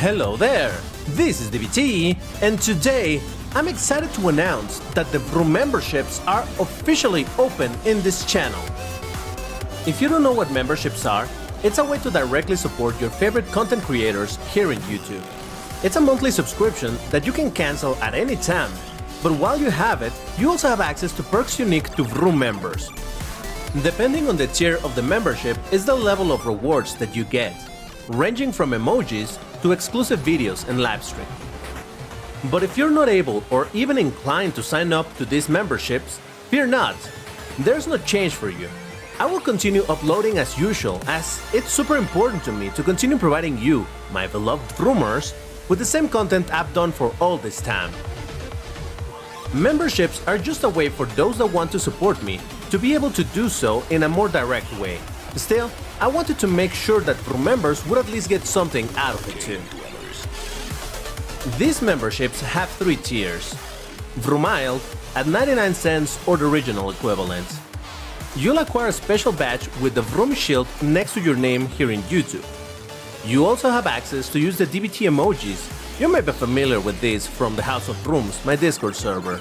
Hello there, this is DBT, and today I'm excited to announce that the Vroom memberships are officially open in this channel. If you don't know what memberships are, it's a way to directly support your favorite content creators here in YouTube. It's a monthly subscription that you can cancel at any time, but while you have it, you also have access to perks unique to Vroom members. Depending on the tier of the membership is the level of rewards that you get, ranging from emojis to exclusive videos and live stream. But if you're not able or even inclined to sign up to these memberships, fear not, there's no change for you. I will continue uploading as usual, as it's super important to me to continue providing you, my beloved Vroomers, with the same content I've done for all this time. Memberships are just a way for those that want to support me to be able to do so in a more direct way. Still, I wanted to make sure that Vroom members would at least get something out of it too. These memberships have 3 tiers. Vroomiled at 99 cents or the original equivalent. You'll acquire a special badge with the Vroom shield next to your name here in YouTube. You also have access to use the DBT emojis. You may be familiar with these from the House of Vrooms, my Discord server.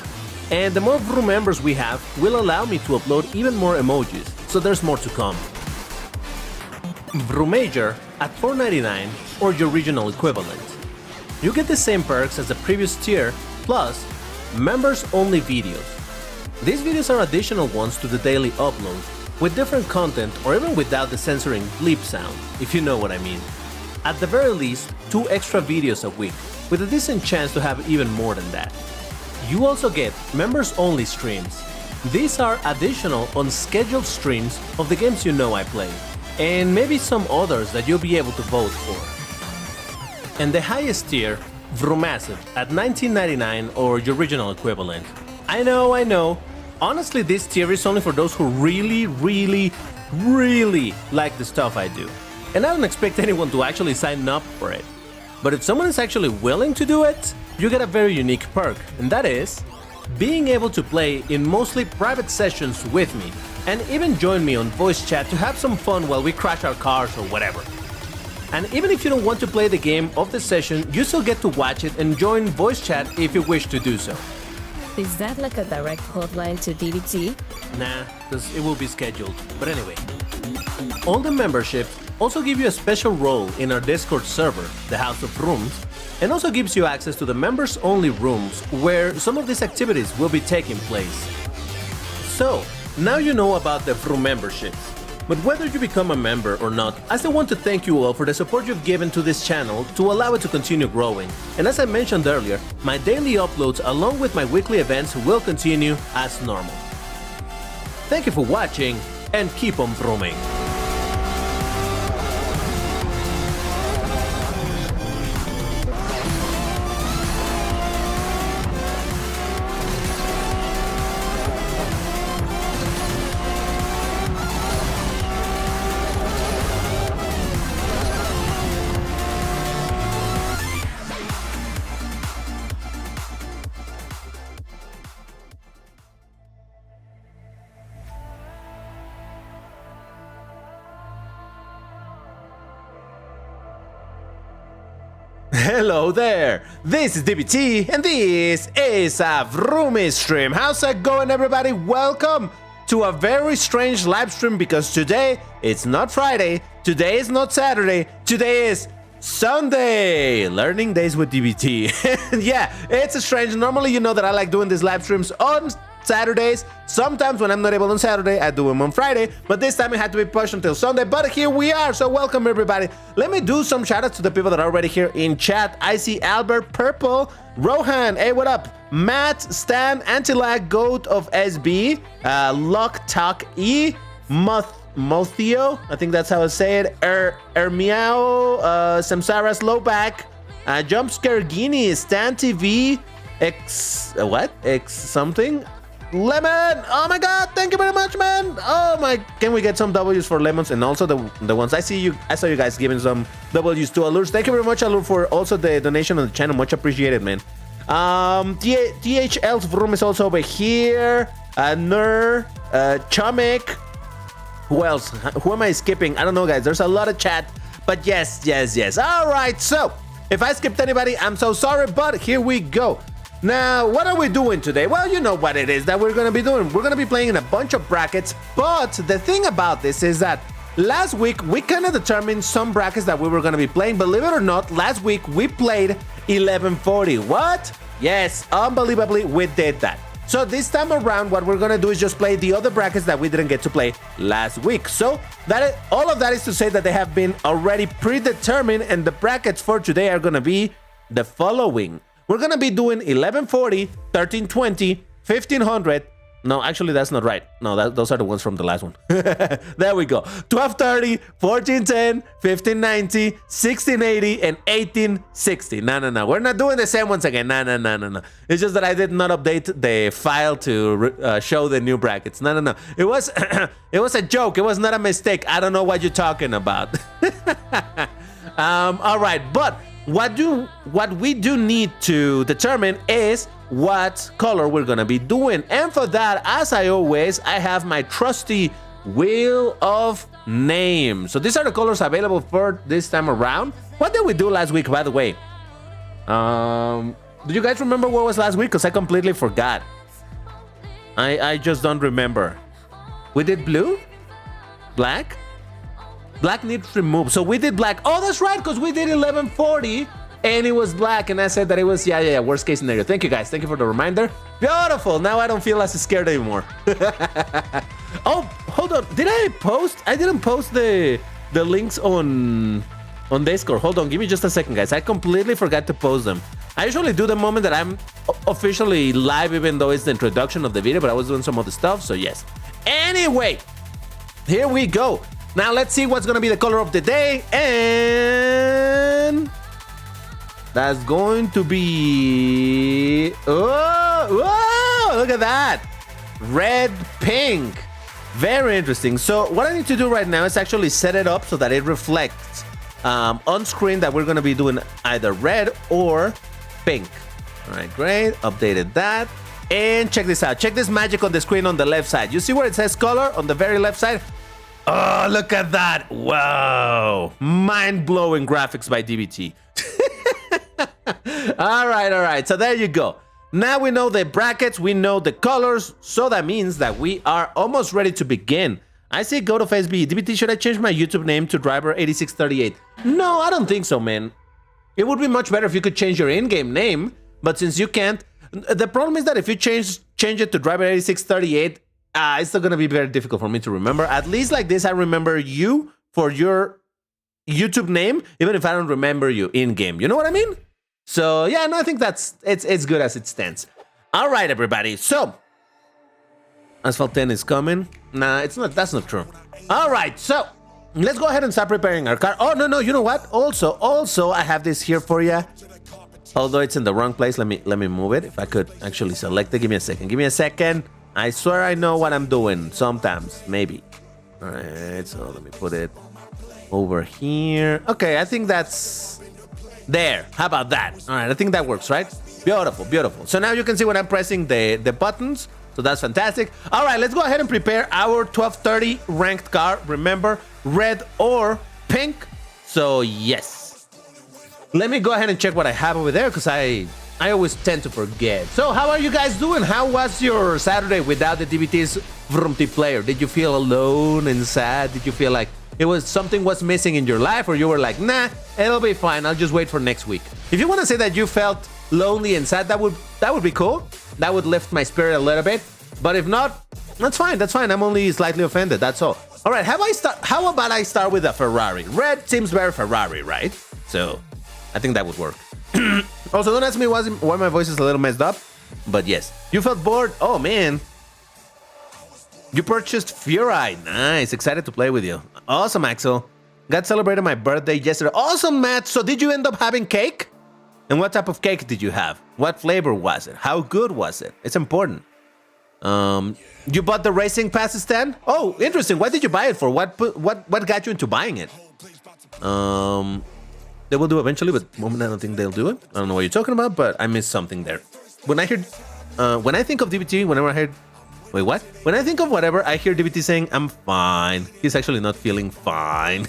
And the more Vroom members we have will allow me to upload even more emojis, so there's more to come. Vroomager at $4.99 or your regional equivalent. You get the same perks as the previous tier, plus members-only videos. These videos are additional ones to the daily upload, with different content or even without the censoring bleep sound, if you know what I mean. At the very least, 2 extra videos a week, with a decent chance to have even more than that. You also get members-only streams. These are additional unscheduled streams of the games you know I play, and maybe some others that you'll be able to vote for. And the highest tier, Vroomassive at $19.99 or your original equivalent. I know. Honestly, this tier is only for those who really like the stuff I do. And I don't expect anyone to actually sign up for it. But if someone is actually willing to do it, you get a very unique perk, and that is being able to play in mostly private sessions with me, and even join me on voice chat to have some fun while we crash our cars or whatever. And even if you don't want to play the game of the session, you still get to watch it and join voice chat if you wish to do so. Is that like a direct hotline to DBT? Nah, because it will be scheduled. But anyway, all the memberships also give you a special role in our Discord server, the House of Vrooms, and also gives you access to the members-only rooms where some of these activities will be taking place. So, now you know about the Vroom memberships. But whether you become a member or not, I still want to thank you all for the support you've given to this channel to allow it to continue growing. And as I mentioned earlier, my daily uploads along with my weekly events will continue as normal. Thank you for watching, and keep on vrooming. Hello there, this is DBT, and this is a Vroom stream. How's it going, everybody? Welcome to a very strange live stream, because today it's not Friday, today is not Saturday, today is Sunday, learning days with DBT. Yeah, it's strange. Normally, you know that I like doing these live streams on Saturdays. Sometimes when I'm not able on Saturday, I do them on Friday, but this time it had to be pushed until Sunday, but here we are, so welcome everybody. Let me do some shout outs to the people that are already here in chat. I see Albert, Purple, Rohan, hey, what up? Matt, Stan, Antilag, Goat of SB, Luck Talk E, Mothio, I think that's how I say it, Meow, Samsara Slowback, Jumpscare Guinea, Stan TV, X something? Lemon! Oh my god, thank you very much, man! Oh my, can we get some W's for lemons? And also the ones I saw you guys giving some W's to Allures. Thank you very much, Allure, for also the donation on the channel. Much appreciated, man. THL's Vroom is also over here. Nur, Chomik. Who else? Who am I skipping? I don't know, guys. There's a lot of chat. But yes. All right, so If I skipped anybody, I'm so sorry, but here we go. Now, what are we doing today? Well, you know what it is that we're going to be doing. We're going to be playing in a bunch of brackets, but the thing about this is that last week we kind of determined some brackets that we were going to be playing. Believe it or not, last week we played 1140. What? Yes, unbelievably, we did that. So this time around, what we're going to do is just play the other brackets that we didn't get to play last week. So all of that is to say that they have been already predetermined, and the brackets for today are going to be the following. We're going to be doing 1140, 1320, 1500. No, actually, that's not right. No, those are the ones from the last one. There we go. 1230, 1410, 1590, 1680, and 1860. No. We're not doing the same ones again. No. It's just that I did not update the file to show the new brackets. No. It was, it was a joke. It was not a mistake. I don't know what you're talking about. All right, but what we do need to determine is what color we're gonna be doing, and for that, as I always, I have my trusty wheel of names. So these are the colors available for this time around. What did we do last week, by the way? Do you guys remember what was last week? Because I completely forgot. I just don't remember. We did blue, black needs removed, so we did black. Oh, that's right, because we did 1140 and it was black, and I said that it was yeah, worst case scenario. Thank you guys, thank you for the reminder. Beautiful. Now I don't feel as scared anymore. Oh, hold on, did I post? I didn't post the links on Discord. Hold on, give me just a second, guys. I completely forgot to post them. I usually do the moment that I'm officially live, even though it's the introduction of the video, but I was doing some other stuff, so yes. Anyway, here we go. Now let's see what's gonna be the color of the day, and that's going to be oh, look at that, red, pink. Very interesting. So what I need to do right now is actually set it up so that it reflects on screen that we're gonna be doing either red or pink. All right, great. Updated that. And check this out. Check this magic on the screen on the left side. You see where it says color on the very left side? Oh, look at that. Wow. Mind-blowing graphics by DBT. All right. So there you go. Now we know the brackets, we know the colors, so that means that we are almost ready to begin. I say go to FaceB. DBT, should I change my YouTube name to Driver8638? No, I don't think so, man. It would be much better if you could change your in-game name, but since you can't, the problem is that if you change it to Driver8638, it's still gonna be very difficult for me to remember. At least like this, I remember you for your YouTube name, even if I don't remember you in game. You know what I mean? So yeah, no, I think it's good as it stands. All right, everybody. So Asphalt 10 is coming. Nah, it's not. That's not true. All right, so let's go ahead and start preparing our car. Oh no, you know what? Also, I have this here for you. Although it's in the wrong place, let me move it. If I could actually select it, give me a second. I swear I know what I'm doing sometimes, maybe. All right, so let me put it over here. Okay, I think that's there. How about that? All right, I think that works, right? Beautiful. So now you can see when I'm pressing the buttons, so that's fantastic. All right, let's go ahead and prepare our 1230 ranked car. Remember, red or pink. So yes. Let me go ahead and check what I have over there, because I always tend to forget. So how are you guys doing? How was your Saturday without the DBT's Vroomtiplayer? Did you feel alone and sad? Did you feel like something was missing in your life, or you were like, nah, it'll be fine, I'll just wait for next week? If you want to say that you felt lonely and sad, that would be cool. That would lift my spirit a little bit. But if not, that's fine. I'm only slightly offended, that's all. All right, how about I start with a Ferrari? Red seems very Ferrari, right? So I think that would work. Also, don't ask me why my voice is a little messed up, but yes. You felt bored? Oh, man. You purchased Fury. Nice. Excited to play with you. Awesome, Axel. Got celebrated my birthday yesterday. Awesome, Matt. So did you end up having cake? And what type of cake did you have? What flavor was it? How good was it? It's important. You bought the racing pass stand? Oh, interesting. What did you buy it for? What got you into buying it? They will do eventually, but at the moment I don't think they'll do it. I don't know what you're talking about, but I missed something there. When I think of DBT, wait, what? When I think of whatever, I hear DBT saying, I'm fine. He's actually not feeling fine.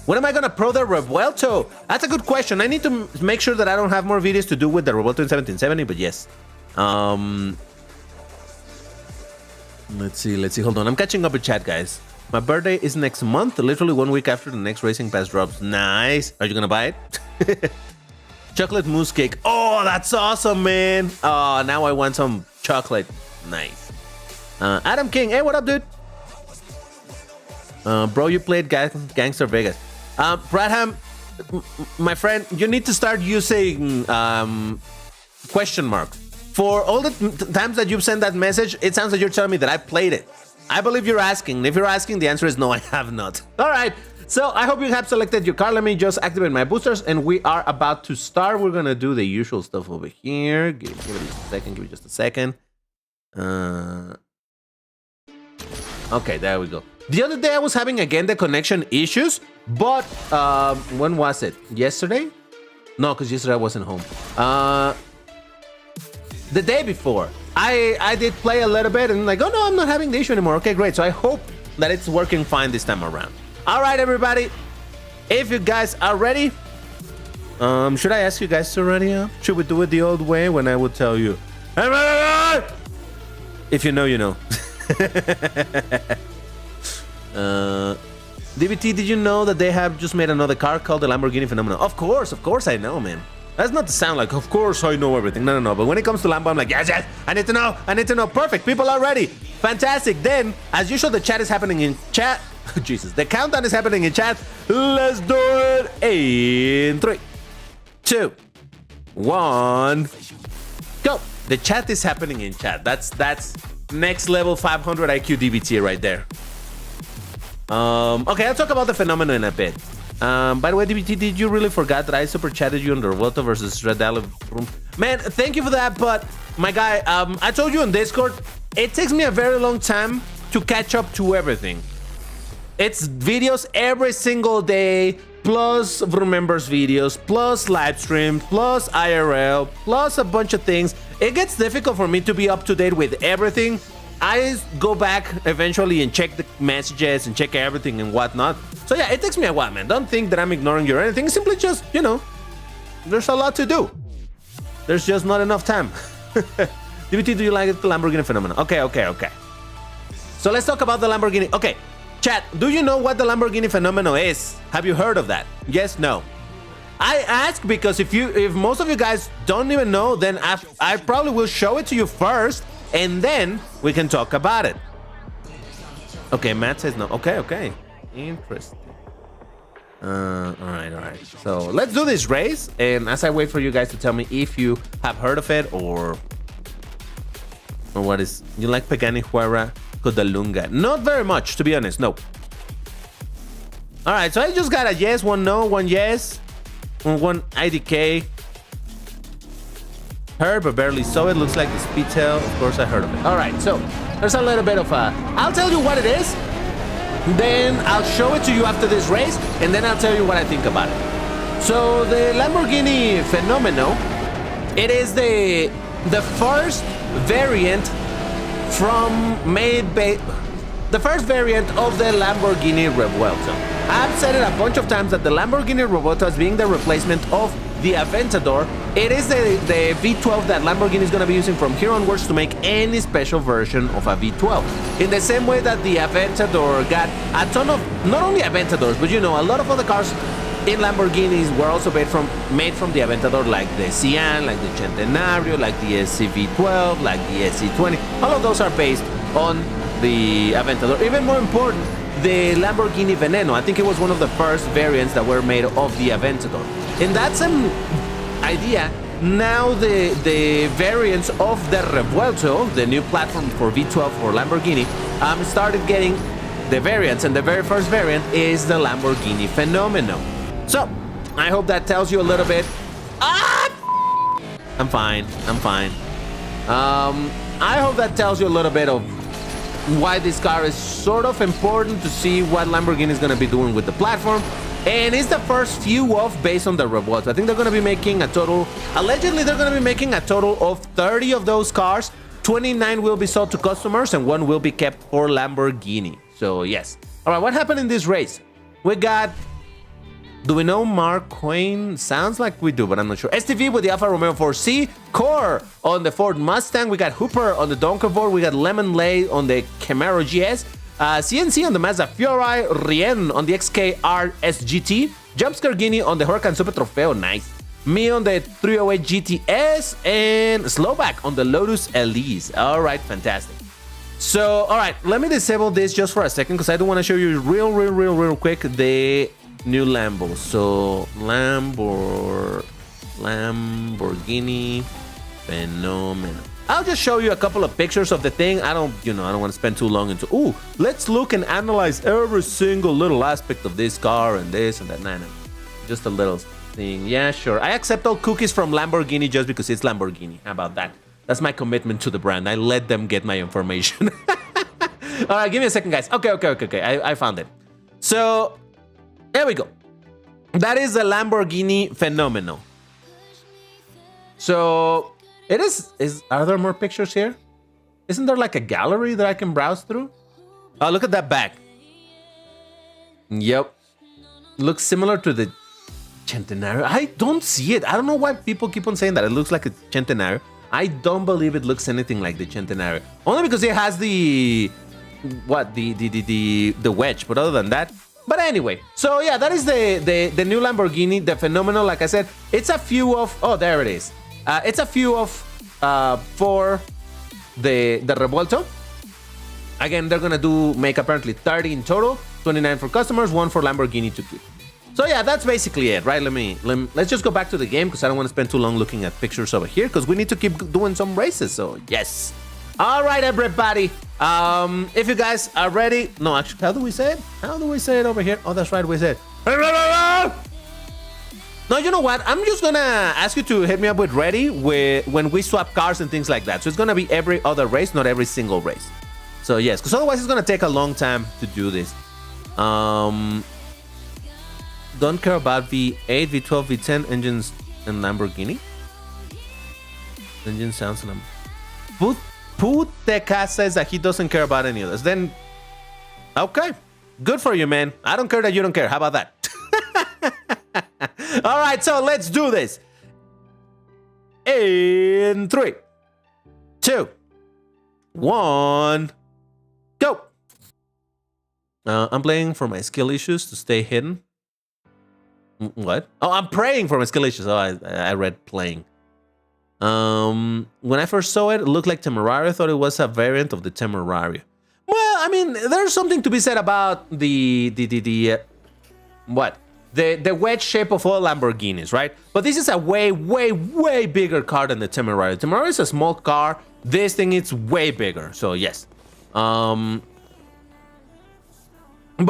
When am I gonna pro the Revuelto? That's a good question. I need to make sure that I don't have more videos to do with the Revuelto in 1770, but yes. Let's see. Hold on. I'm catching up with chat, guys. My birthday is next month, literally 1 week after the next Racing Pass drops. Nice. Are you gonna buy it? Chocolate mousse cake. Oh, that's awesome, man. Oh, now I want some chocolate. Nice. Adam King. Hey, what up, dude? Bro, you played Gangster Vegas. Bradham, my friend, you need to start using question marks. For all the times that you've sent that message, it sounds like you're telling me that I played it. I believe you're asking. If you're asking, the answer is no, I have not. All right. So I hope you have selected your car. Let me just activate my boosters, and we are about to start. We're going to do the usual stuff over here. Give me just a second. Okay, there we go. The other day I was having, again, the connection issues, but when was it? Yesterday? No, because yesterday I wasn't home. The day before, I did play a little bit and like, oh no, I'm not having the issue anymore. Okay, great. So I hope that it's working fine this time around. All right, everybody. If you guys are ready, should I ask you guys to ready up? Should we do it the old way when I would tell you? If you know, you know. DBT, did you know that they have just made another car called the Lamborghini Phenomenon? Of course I know, man. That's not to sound like, of course I know everything. No. But when it comes to Lambo, I'm like, yes, I need to know. Perfect. People are ready. Fantastic. Then, as usual, the chat is happening in chat. Jesus. The countdown is happening in chat. Let's do it in 3, 2, 1, go. The chat is happening in chat. That's next level 500 IQ DBT right there. Okay, I'll talk about the phenomenon in a bit. By the way, DBT, did you really forget that I super chatted you on the Revuelto versus Red Alley room? Man, thank you for that, but my guy, I told you on Discord, it takes me a very long time to catch up to everything. It's videos every single day, plus Vroomembers videos, plus live stream, plus IRL, plus a bunch of things. It gets difficult for me to be up to date with everything. I go back eventually and check the messages and check everything and whatnot. So yeah, it takes me a while, man. Don't think that I'm ignoring you or anything. Simply just, you know, there's a lot to do. There's just not enough time. DBT, do you like the Lamborghini phenomenon? Okay. So let's talk about the Lamborghini. Okay, chat, do you know what the Lamborghini phenomenon is? Have you heard of that? Yes, no. I ask because if most of you guys don't even know, then I probably will show it to you first, and then we can talk about it. Okay, Matt says no. Okay. Interesting. All right. So let's do this race, and as I wait for you guys to tell me if you have heard of it or what is. You like Pagani Huayra Codalunga? Not very much, to be honest. No. All right, so I just got a yes, one no, one yes, one IDK. Heard but barely saw it. Looks like the Speedtail. Of course, I heard of it. All right, so there's a little bit of a. I'll tell you what it is. Then I'll show it to you after this race, and then I'll tell you what I think about it. So the Lamborghini Fenomeno, it is the first variant the first variant of the Lamborghini Revuelto. I've said it a bunch of times that the Lamborghini Revuelto is being the replacement of the Aventador. It is the V12 that Lamborghini is going to be using from here onwards to make any special version of a V12. In the same way that the Aventador got a ton of, not only Aventadors, but you know, a lot of other cars in Lamborghinis were also made from the Aventador, like the Sian, like the Centenario, like the SCV12, like the SC20. All of those are based on the Aventador. Even more important, the Lamborghini Veneno. I think it was one of the first variants that were made of the Aventador. And that's an idea. Now the variants of the Revuelto, the new platform for V12 for Lamborghini, started getting the variants, and the very first variant is the Lamborghini Fenomeno. So, I hope that tells you a little bit. I'm fine. I hope that tells you a little bit of why this car is sort of important to see what Lamborghini is going to be doing with the platform. And it's the first few off based on the Revuelto. I think they're going to be making a total, allegedly they're going to be making a total of 30 of those cars. 29 will be sold to customers and 1 will be kept for Lamborghini. So yes. All right, what happened in this race? We got Do we know Mark Quain? Sounds like we do, but I'm not sure. STV with the Alfa Romeo 4C. Core on the Ford Mustang. We got Hooper on the Donkervoort. We got Lemon Lay on the Camaro GS. CNC on the Mazda Fiori. Rien on the XK RSGT. Jumpscare Guinea on the Huracan Super Trofeo. Nice. Me on the 308 GTS. And Slovak on the Lotus Elise. All right, fantastic. So, all right, let me disable this just for a second because I do want to show you real quick the new Lambo. So Lamborghini Phenomenal. I'll just show you a couple of pictures of the thing. I don't want to spend too long into. Ooh, let's look and analyze every single little aspect of this car and this and that. Nah. Just a little thing. Yeah, sure. I accept all cookies from Lamborghini just because it's Lamborghini. How about that? That's my commitment to the brand. I let them get my information. All right, give me a second, guys. Okay. I found it. So there we go. That is the Lamborghini Phenomenal. So it is. Are there more pictures here? Isn't there like a gallery that I can browse through? Oh, look at that back. Yep. Looks similar to the Centenario. I don't see it. I don't know why people keep on saying that. It looks like a Centenario. I don't believe it looks anything like the Centenario. Only because it has the wedge. But other than that. But anyway, so yeah, that is the new Lamborghini, the Phenomenal. Like I said, it's a few of. Oh, there it is. It's a few of for the Revuelto. Again, they're gonna make apparently 30 in total, 29 for customers, 1 for Lamborghini to keep. So yeah, that's basically it, right? Let's just go back to the game because I don't want to spend too long looking at pictures over here because we need to keep doing some races. So yes. All right, everybody. If you guys are ready, no, actually, how do we say it? How do we say it over here? Oh, that's right, we said. No, you know what? I'm just gonna ask you to hit me up with ready when we swap cars and things like that. So it's gonna be every other race, not every single race. So yes, because otherwise it's gonna take a long time to do this. Don't care about V8, V12, V10 engines and Lamborghini. Engine sounds and Puteca says that he doesn't care about any of this. Then, okay, good for you, man. I don't care that you don't care. How about that? All right, so let's do this. In 3, 2, 1, go. I'm playing for my skill issues to stay hidden. What? Oh, I'm praying for my skill issues. Oh, I read playing. When I first saw it, it looked like Temerario. I thought it was a variant of the Temerario. Well, I mean, there's something to be said about the wedge shape of all Lamborghinis, right? But this is a way bigger car than the Temerario. Temerario is a small car. This thing is way bigger. So yes. But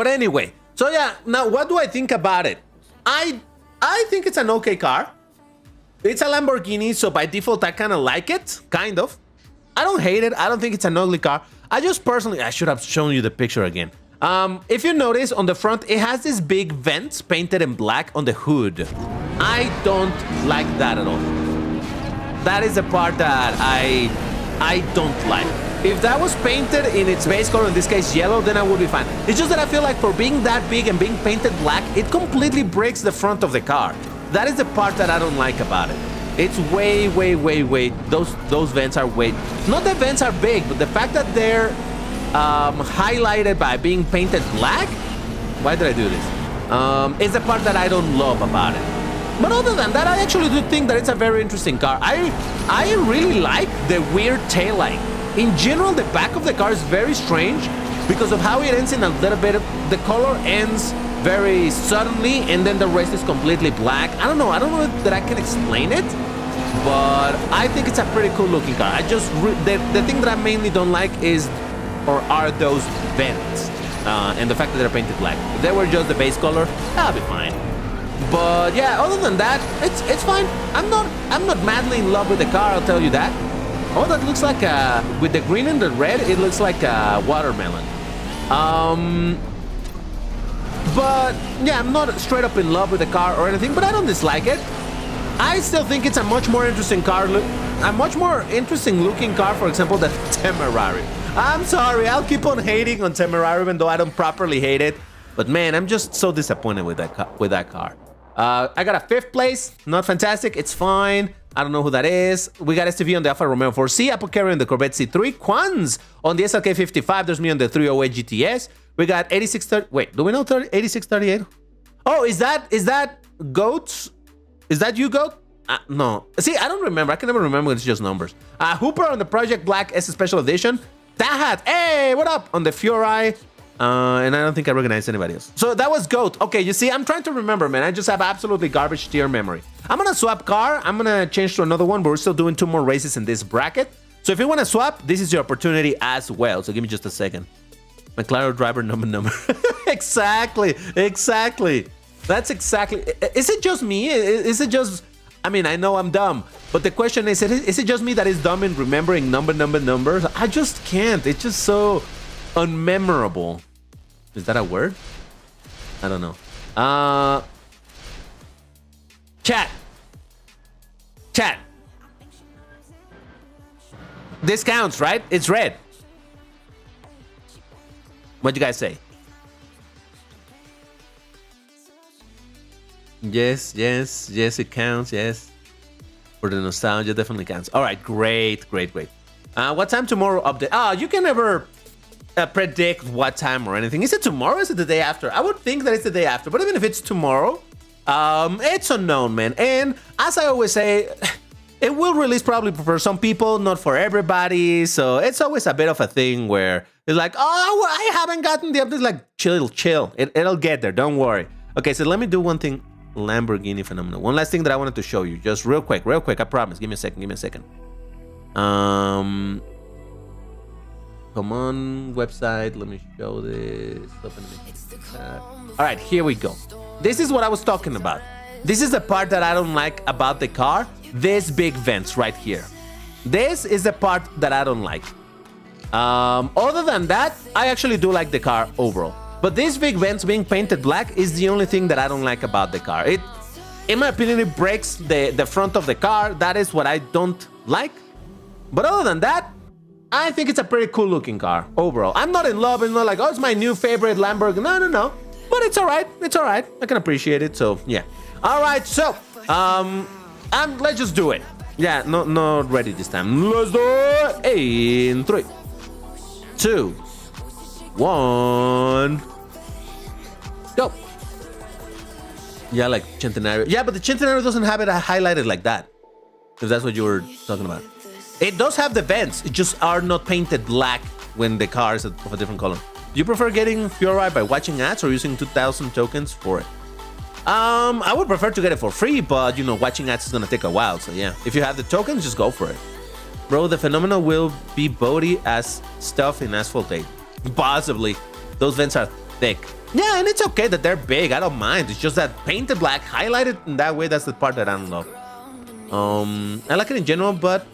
anyway, so yeah. Now, what do I think about it? I think it's an okay car. It's a Lamborghini, so by default, I kind of like it. Kind of. I don't hate it. I don't think it's an ugly car. I just personally, I should have shown you the picture again. If you notice on the front, it has these big vents painted in black on the hood. I don't like that at all. That is the part that I don't like. If that was painted in its base color, in this case yellow, then I would be fine. It's just that I feel like for being that big and being painted black, it completely breaks the front of the car. That is the part that I don't like about it. It's way. Those vents are way. Not that vents are big, but the fact that they're highlighted by being painted black. Why did I do this? Is the part that I don't love about it. But other than that, I actually do think that it's a very interesting car. I really like the weird taillight. In general, the back of the car is very strange because of how it ends in a little bit. The color ends very suddenly, and then the rest is completely black. I don't know that I can explain it, but I think it's a pretty cool looking car. I just the thing that I mainly don't like are those vents and the fact that they're painted black. If they were just the base color, that'll be fine. But yeah, other than that, it's fine. I'm not madly in love with the car, I'll tell you that. Oh, that looks like with the green and the red, it looks like a watermelon. But yeah, I'm not straight up in love with the car or anything, but I don't dislike it. I still think it's a much more interesting car, a much more interesting looking car, for example, than Temerario. I'm sorry, I'll keep on hating on Temerario even though I don't properly hate it. But man, I'm just so disappointed with that car. I got a 5th place. Not fantastic. It's fine. I don't know who that is. We got STV on the Alfa Romeo 4C, Apple Carrier on the Corvette C3, Quans on the SLK 55. There's me on the 308 GTS. We got 8630. Wait, do we know 8638? Oh, is that Goats? Is that you, Goat? No. See, I don't remember. I can never remember when it's just numbers. Hooper on the Project Black S Special Edition. That. Hey, what up? On the Fiori. And I don't think I recognize anybody else. So that was GOAT. Okay, you see, I'm trying to remember, man. I just have absolutely garbage tier memory. I'm gonna swap car. I'm gonna change to another one, but we're still doing 2 more races in this bracket. So if you want to swap, this is your opportunity as well. So give me just a second. McLaren driver number. Exactly. That's exactly. Is it just me? Is it just... I mean, I know I'm dumb, but the question is it just me that is dumb in remembering numbers? I just can't. It's just so unmemorable. Is that a word? I don't know. Chat. This counts, right? It's red. What'd you guys say? Yes, it counts, yes. For the nostalgia, definitely counts. All right, great. What time tomorrow update? You can never predict what time or anything. Is it tomorrow or is it the day after? I would think that it's the day after, but even if it's tomorrow, it's unknown, man. And as I always say, it will release probably for some people, not for everybody. So it's always a bit of a thing where it's like, oh, I haven't gotten the update. Like, chill. It'll get there. Don't worry. Okay, so let me do one thing. Lamborghini phenomenon. One last thing that I wanted to show you, just real quick. I promise. Give me a second. Come on, website. Let me show this. All right, here we go. This is what I was talking about. This is the part that I don't like about the car. This big vents right here. This is the part that I don't like. Other than that, I actually do like the car overall. But these big vents being painted black is the only thing that I don't like about the car. It, in my opinion, it breaks the front of the car. That is what I don't like. But other than that, I think it's a pretty cool looking car overall. I'm not in love. It's not like, oh, it's my new favorite Lamborghini. No. But it's all right. I can appreciate it. So, yeah. All right. So, let's just do it. Yeah, not ready this time. Let's do it in 3, 2, 1, go. Yeah, like Centenario. Yeah, but the Centenario doesn't have it highlighted like that. If that's what you were talking about. It does have the vents. It just are not painted black when the car is of a different color. Do you prefer getting Fiori by watching ads or using 2,000 tokens for it? I would prefer to get it for free, but, you know, watching ads is going to take a while. So, yeah, if you have the tokens, just go for it. Bro, the phenomenon will be Bodhi as stuff in Asphalt 8. Possibly. Those vents are thick. Yeah, and it's okay that they're big. I don't mind. It's just that painted black, highlighted in that way, that's the part that I don't love. I like it in general, but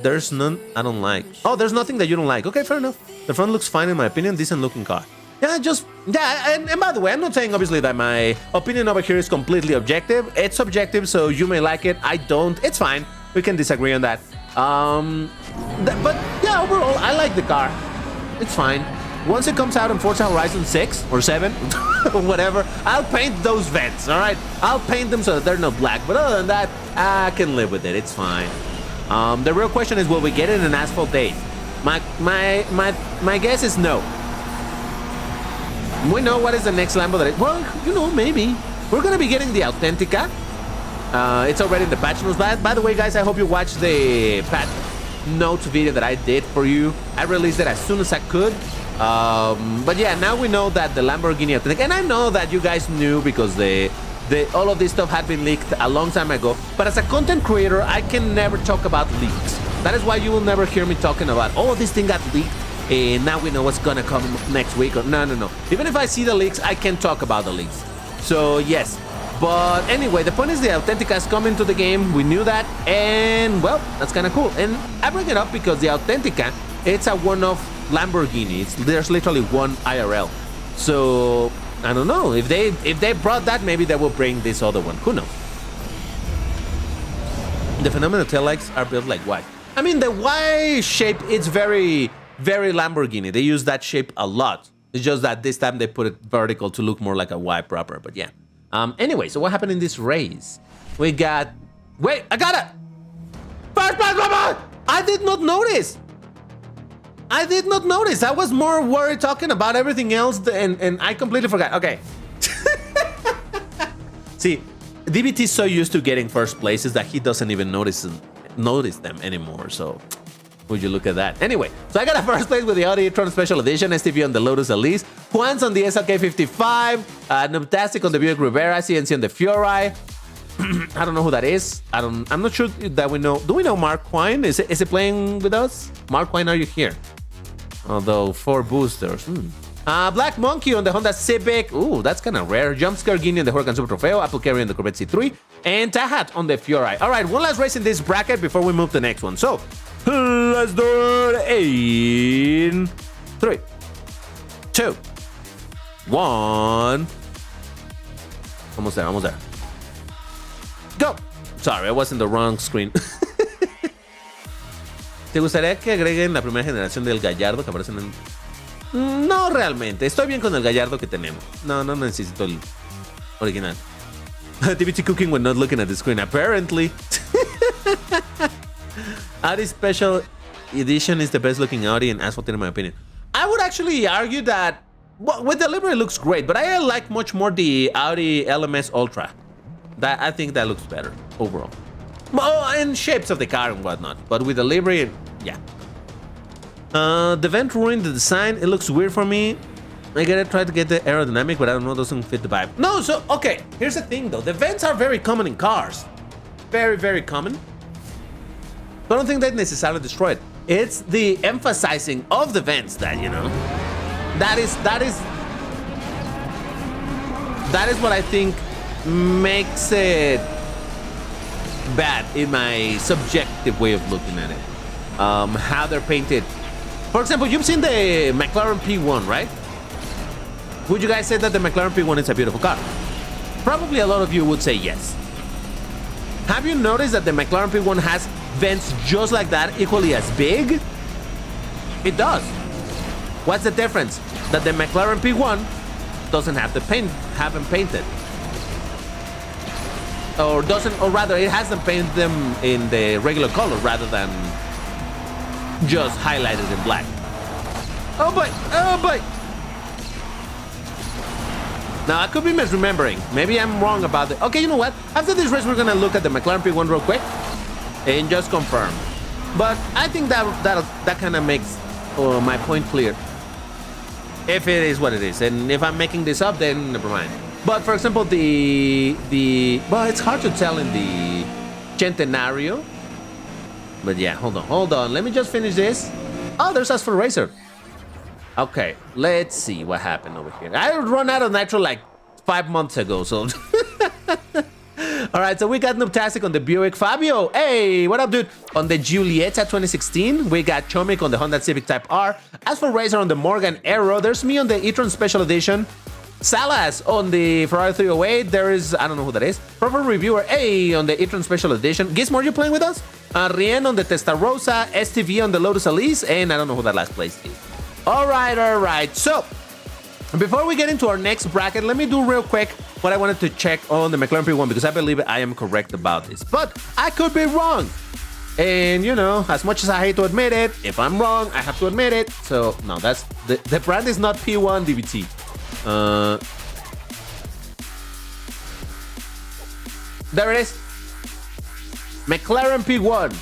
there's none I don't like. Oh, there's nothing that you don't like. Okay, fair enough. The front looks fine in my opinion. Decent looking car. Yeah, and by the way, I'm not saying obviously that my opinion over here is completely objective. It's subjective, so you may like it. I don't. It's fine. We can disagree on that. But yeah, overall, I like the car. It's fine. Once it comes out in Forza Horizon 6 or 7, whatever, I'll paint those vents, all right? I'll paint them so that they're not black. But other than that, I can live with it. It's fine. The real question is, will we get it in Asphalt 8? My guess is no. We know what is the next Lambo that it... Well, you know, maybe. We're going to be getting the Authentica. It's already in the patch notes. By the way, guys, I hope you watched the patch notes video that I did for you. I released it as soon as I could. But yeah, now we know that the Lamborghini Authentica... And I know that you guys knew because all of this stuff had been leaked a long time ago. But as a content creator, I can never talk about leaks. That is why you will never hear me talking about, oh, this thing got leaked. And now we know what's gonna come next week. Or no. Even if I see the leaks, I can talk about the leaks. So yes. But anyway, the point is the Authentica is coming to the game. We knew that. And well, that's kind of cool. And I bring it up because the Authentica, it's a one-off Lamborghini. There's literally one IRL. So I don't know. If they brought that, maybe they will bring this other one. Who knows? The phenomenal taillights are built like Y. I mean, the Y shape, it's very, very Lamborghini. They use that shape a lot. It's just that this time they put it vertical to look more like a Y proper. But yeah. Anyway, so what happened in this race? We got... Wait, I got it! First place, mama! I did not notice! I was more worried talking about everything else and I completely forgot. Okay. See, DBT is so used to getting first places that he doesn't even notice them anymore, so... Would you look at that? Anyway, so I got a first place with the Audi e-tron Special Edition, STV on the Lotus Elise, Juan's on the SLK55, Nubtastic on the Buick Rivera, CNC on the Fiori. I don't know who that is. I'm not sure that we know. Do we know Mark Quine? Is it playing with us? Mark Quine, are you here? Although 4 boosters. Black Monkey on the Honda Civic. Ooh, that's kind of rare. Jumpscare Guinea on the Huracan Super Trofeo, Apple Carry on the Corvette C3, and Tahat on the Fiori. All right, one last race in this bracket before we move to the next one. So let's do it in 3, 2, 1. Almost there. Go. Sorry, I was in the wrong screen. ¿Te gustaría que agreguen la primera generación del Gallardo que aparecen en...? No realmente, estoy bien con el Gallardo que tenemos. No necesito el original. TBT cooking when not looking at the screen, apparently. Audi Special Edition is the best looking Audi in Asphalt in my opinion. I would actually argue that with the livery it looks great, but I like much more the Audi LMS Ultra. I think that looks better overall. Well, and shapes of the car and whatnot, but with the livery, yeah. The vent ruined the design. It looks weird for me. I gotta try to get the aerodynamic, but I don't know, doesn't fit the vibe. No, so, okay, here's the thing though. The vents are very common in cars. Very, very common. I don't think they necessarily destroy it. It's the emphasizing of the vents that, you know, that is what I think makes it bad in my subjective way of looking at it. How they're painted. For example, you've seen the McLaren P1, right? Would you guys say that the McLaren P1 is a beautiful car? Probably a lot of you would say yes. Have you noticed that the McLaren P1 has vents just like that, equally as big? It does. What's the difference? That the McLaren P1 doesn't have them painted. Or rather, it has them painted them in the regular color rather than just highlighted in black. Oh boy! Now, I could be misremembering. Maybe I'm wrong about it. Okay, you know what? After this race, we're gonna look at the McLaren P1 real quick and just confirm. But I think that kind of makes my point clear. If it is what it is, and if I'm making this up, then never mind. But for example, well, it's hard to tell in the Centenario. But yeah, hold on. Let me just finish this. Oh, there's Asphalt Racer. Okay, let's see what happened over here. I run out of nitro like 5 months ago, so... All right, so we got Nubtastic on the Buick. Fabio, hey, what up, dude? On the Giulietta 2016, we got Chomik on the Honda Civic Type R. Asphalt Racer on the Morgan Aero. There's me on the e-tron Special Edition. Salas on the Ferrari 308. There is, I don't know who that is. Proper Reviewer, hey, on the e-tron Special Edition. Gizmo, are you playing with us? Rien on the Testarossa. STV on the Lotus Elise. And I don't know who that last place is. All right. So, before we get into our next bracket, let me do real quick what I wanted to check on the McLaren P1 because I believe I am correct about this. But I could be wrong. And, you know, as much as I hate to admit it, if I'm wrong, I have to admit it. So, no, that's... The brand is not P1 DBT. There it is. McLaren P1.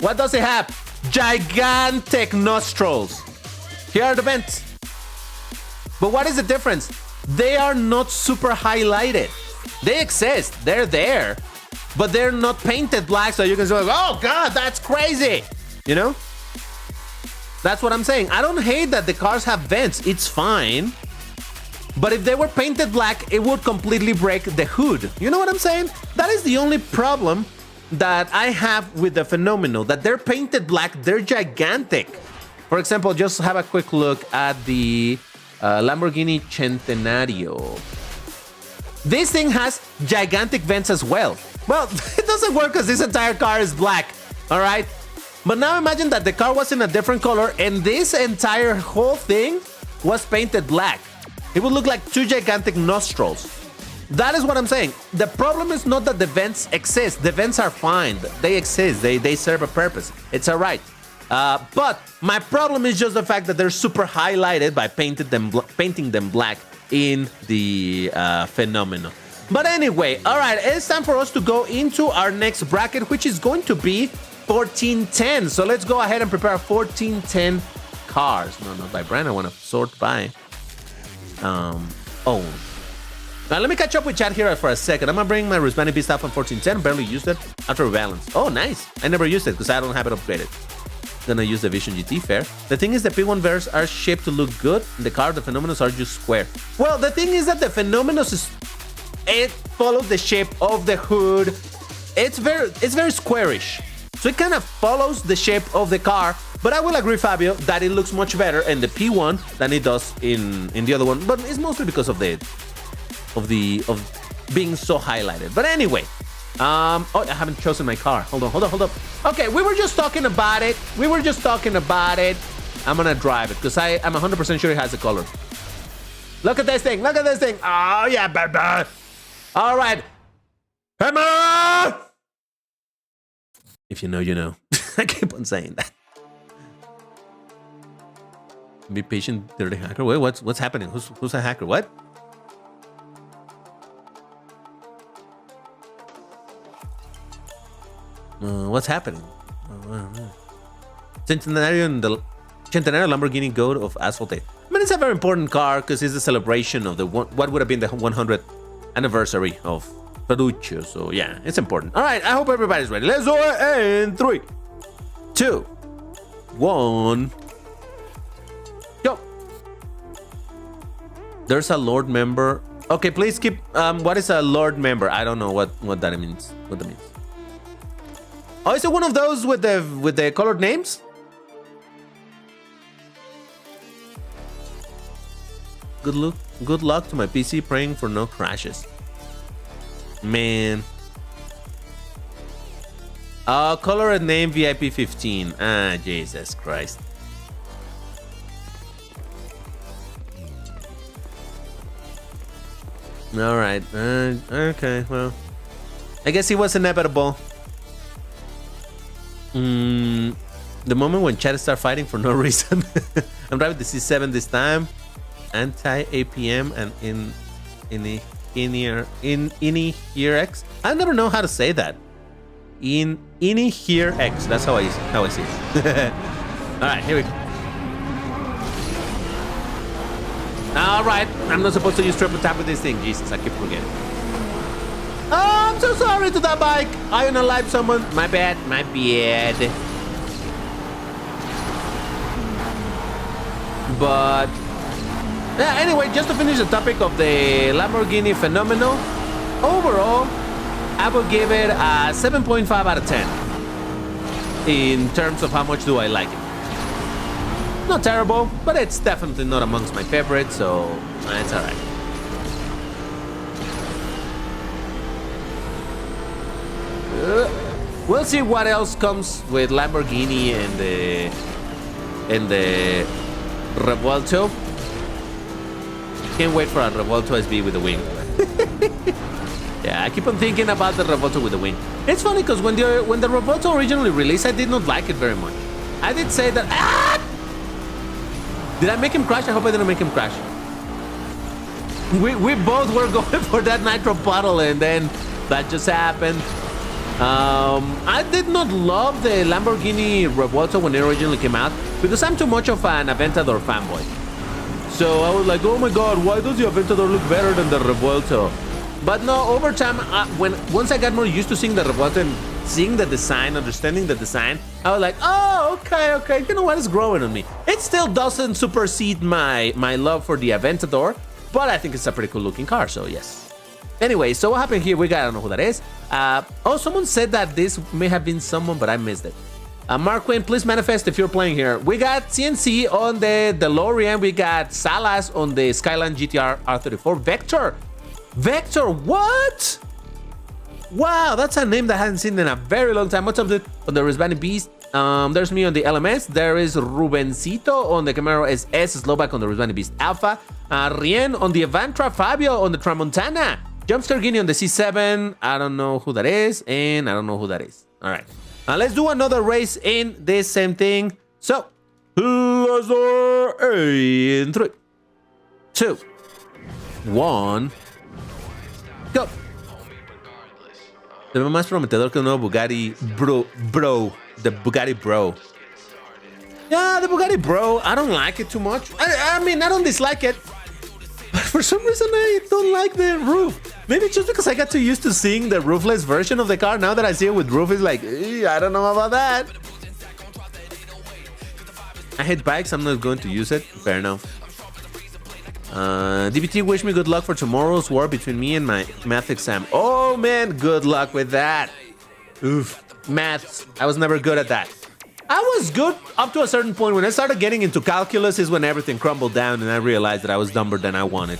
What does it have? Gigantic nostrils. Here are the vents. But what is the difference? They are not super highlighted. They exist. They're there. But they're not painted black so you can say, oh God, that's crazy. You know? That's what I'm saying. I don't hate that the cars have vents. It's fine. But if they were painted black, it would completely break the hood. You know what I'm saying? That is the only problem that I have with the phenomenon. That they're painted black. They're gigantic. For example, just have a quick look at the Lamborghini Centenario. This thing has gigantic vents as well. Well, it doesn't work because this entire car is black, all right? But now imagine that the car was in a different color and this entire whole thing was painted black. It would look like 2 gigantic nostrils. That is what I'm saying. The problem is not that the vents exist. The vents are fine. They exist. They serve a purpose. It's all right. But my problem is just the fact that they're super highlighted by painting them black in the Phenomenal. But anyway, all right, it's time for us to go into our next bracket, which is going to be 1410. So let's go ahead and prepare 1410 cars. No, not by brand. I want to sort by own. Now let me catch up with chat here for a second. I'm gonna bring my Rusbani Beast up on 1410. Barely used it after rebalance. Oh, nice. I never used it because I don't have it upgraded. Gonna use the Vision GT fair. The thing is the P1 Bears are shaped to look good. The car, the Phenomenos are just square. Well, the thing is that the Phenomenos it follows the shape of the hood. It's very squarish. So it kind of follows the shape of the car. But I will agree, Fabio, that it looks much better in the P1 than it does in the other one. But it's mostly because of being so highlighted. But anyway, oh, I haven't chosen my car. Hold up. Okay, we were just talking about it. I'm gonna drive it because I'm 100% sure it has a color. Look at this thing. Oh yeah, baby. All right. Hammer! If you know, you know. I keep on saying that. Be patient, dirty hacker. Wait, what's happening? Who's a hacker? What? What's happening? Centenario Lamborghini Goat of Asphalt. I mean, it's a very important car because it's a celebration of what would have been the 100th anniversary of Ferruccio. So yeah, it's important. All right, I hope everybody's ready. Let's do it in 3, 2, 1. Go. There's a Lord member. Okay, please keep. What is a Lord member? I don't know what that means. What that means. Oh, is it one of those with the colored names? Good luck to my PC, praying for no crashes. Man. Color and name VIP 15. Ah, Jesus Christ. All right. Okay, well. I guess it was inevitable. The moment when chat start fighting for no reason. I'm driving the C7 this time. Anti-APM and in here X. I never know how to say that. In here X. That's how I see it. All right, here we go. All right, I'm not supposed to use triple tap with this thing. Jesus, I keep forgetting. Oh, I'm so sorry to that bike. I unalived someone. My bad. But yeah, anyway, just to finish the topic of the Lamborghini Phenomenal, overall, I would give it a 7.5 out of 10 in terms of how much do I like it. Not terrible, but it's definitely not amongst my favorites, so it's all right. We'll see what else comes with Lamborghini and the Revuelto. Can't wait for a Revuelto SB with the wing. Yeah, I keep on thinking about the Revuelto with the wing. It's funny because when the Revuelto originally released, I did not like it very much. I did say that. Ah! Did I make him crash? I hope I didn't make him crash. We both were going for that nitro puddle, and then that just happened. I did not love the Lamborghini Revuelto when it originally came out because I'm too much of an Aventador fanboy. So I was like, oh my god, why does the Aventador look better than the Revuelto? But no, over time, once I got more used to seeing the Revuelto and seeing the design, understanding the design, I was like, oh, okay, you know what, it's growing on me. It still doesn't supersede my love for the Aventador, but I think it's a pretty cool looking car, so yes. Anyway, so what happened here? I don't know who that is. Oh, someone said that this may have been someone, but I missed it. Mark Quinn, please manifest if you're playing here. We got CNC on the DeLorean. We got Salas on the Skyline GTR R34. Vector, what? Wow, that's a name that I haven't seen in a very long time. What's up dude? On the Rusbani Beast? There's me on the LMS. There is Rubencito on the Camaro SS, Slovak on the Rusbani Beast Alpha. Rien on the Evantra, Fabio on the Tramontana. Jumpscare Guinea on the C7. I don't know who that is, and I don't know who that is. All right. Let's do another race in this same thing. So, let's do it in 3, 2, 1, go. Se ve más prometedor que un nuevo Bugatti Bro. The Bugatti Bro. Yeah, the Bugatti Bro. I don't like it too much. I mean, I don't dislike it. But for some reason, I don't like the roof. Maybe just because I got too used to seeing the roofless version of the car. Now that I see it with roof, it's like, I don't know about that. I hate bikes. I'm not going to use it. Fair enough. DBT, wish me good luck for tomorrow's war between me and my math exam. Oh, man, good luck with that. Oof. Maths. I was never good at that. I was good up to a certain point. When I started getting into calculus is when everything crumbled down and I realized that I was dumber than I wanted.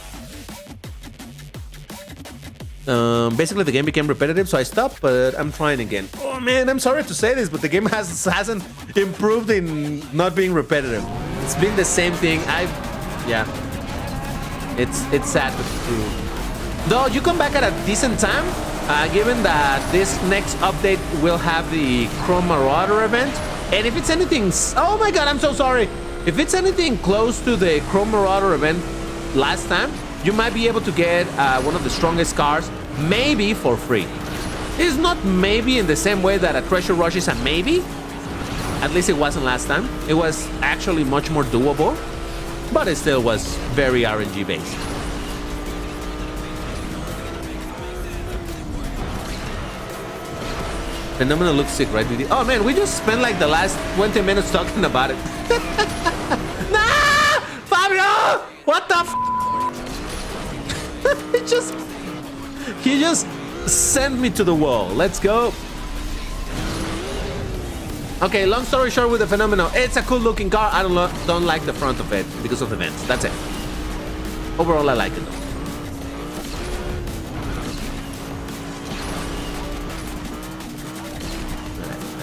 Basically, the game became repetitive, so I stopped, but I'm trying again. Oh, man, I'm sorry to say this, but the game hasn't improved in not being repetitive. It's been the same thing. Yeah. It's sad, but true. Though you come back at a decent time, given that this next update will have the Chrome Marauder event. And if it's anything... Oh my god, I'm so sorry. If it's anything close to the Chrome Marauder event last time, you might be able to get one of the strongest cars, maybe for free. It's not maybe in the same way that a Treasure Rush is a maybe. At least it wasn't last time. It was actually much more doable. But it still was very RNG based. Phenomenal looks sick, right? Oh man, we just spent like the last 20 minutes talking about it. Nah! Fabio! What the He just sent me to the wall. Let's go. Okay, long story short with the Phenomenal. It's a cool looking car. I don't like the front of it because of the vents. That's it. Overall, I like it though.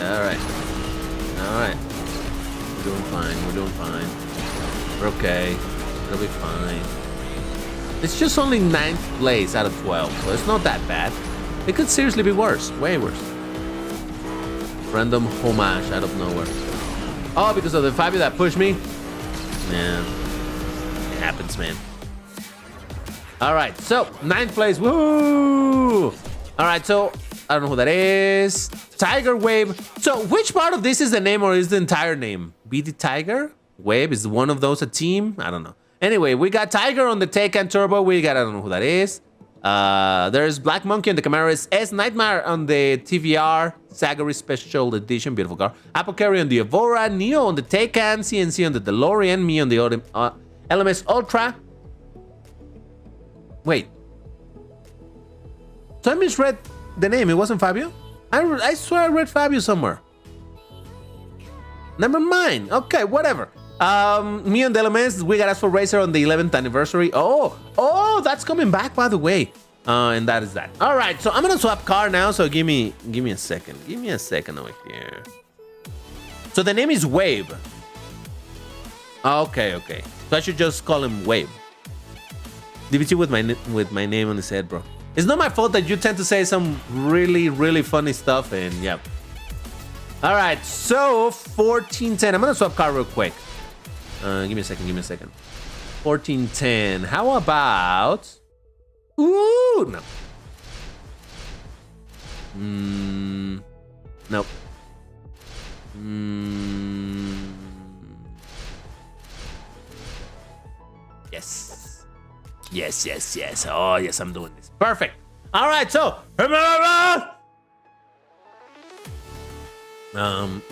All right. We're doing fine. We're okay. It'll be fine. It's just only 9th place out of 12, so it's not that bad. It could seriously be worse. Way worse. Random homage out of nowhere. Oh, because of the Fabio that pushed me? Yeah. It happens, man. Alright, so 9th place. Woo! Alright, so I don't know who that is. Tiger Wave. So which part of this is the name or is the entire name? BD Tiger? Wave is one of those a team? I don't know. Anyway, we got Tiger on the Taycan Turbo. I don't know who that is. There's Black Monkey on the Camaro S, Nightmare on the TVR, Zagary Special Edition, beautiful car. Apothecary on the Evora, Neo on the Taycan, CNC on the DeLorean, me on the LMS Ultra. Wait. So I misread the name, it wasn't Fabio? I swear I read Fabio somewhere. Never mind, okay, whatever. Me on the LMS, we got Asphalt Racer on the 11th anniversary. Oh, that's coming back, by the way. And that is that. All right, so I'm gonna swap car now. So give me a second. Give me a second over here. So the name is Wave. Okay. So I should just call him Wave. DBT with my name on his head, bro. It's not my fault that you tend to say some really funny stuff, and yeah. All right, so 1410. I'm gonna swap car real quick. Give me a second. 1410. How about? Ooh, no. Nope. Yes. Oh, yes, I'm doing this. Perfect. All right, so.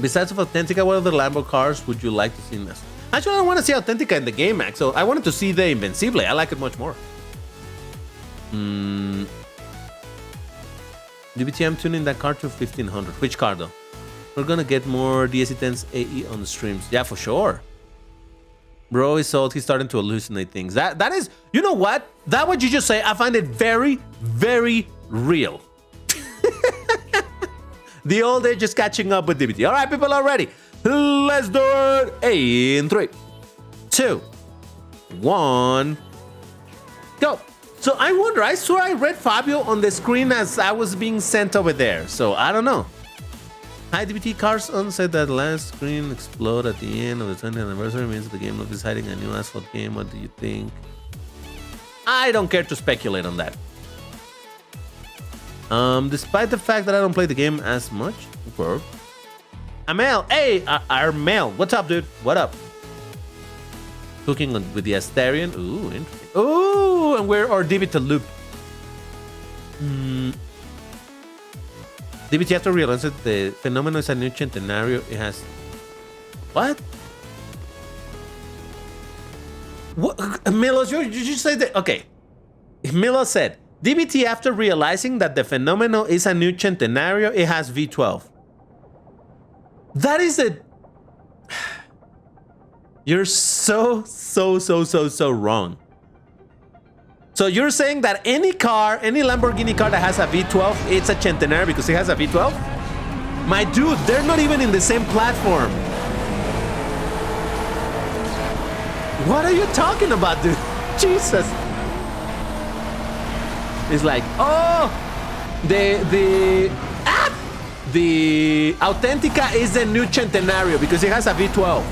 Besides of Authentica, what other Lambo cars would you like to see in this? Actually, I don't want to see Authentica in the game, Max. So I wanted to see the Invencible. I like it much more. DBT, I'm tuning that car to 1500. Which car, though? We're going to get more DSC-10's AE on the streams. Yeah, for sure. Bro is old. He's starting to hallucinate things. That is... You know what? That what you just say, I find it very real. The old age is catching up with DBT. All right, people are ready. Let's do it in 3, 2, 1, go. So I wonder, I swear I read Fabio on the screen as I was being sent over there. So I don't know. Hi, DBT Carson said that last screen explode at the end of the 20th anniversary means the game will be deciding a new Asphalt game. What do you think? I don't care to speculate on that. Despite the fact that I don't play the game as much. Okay. Amel, hey, Armel, what's up, dude? What up? Cooking with the Astarian. Ooh, interesting. Ooh, and we're our DBT loop. DBT have to realize that the phenomenon is a new centenario. It has what? What? Milos, you just say that? Okay. Milos said DBT after realizing that the phenomenon is a new centenario. It has V12. That is a. You're so wrong. So you're saying that any car, any Lamborghini car that has a V12, it's a Centenario because it has a V12? My dude, they're not even in the same platform. What are you talking about, dude? Jesus. It's like, oh, the Authentica is the new Centenario because it has a V12.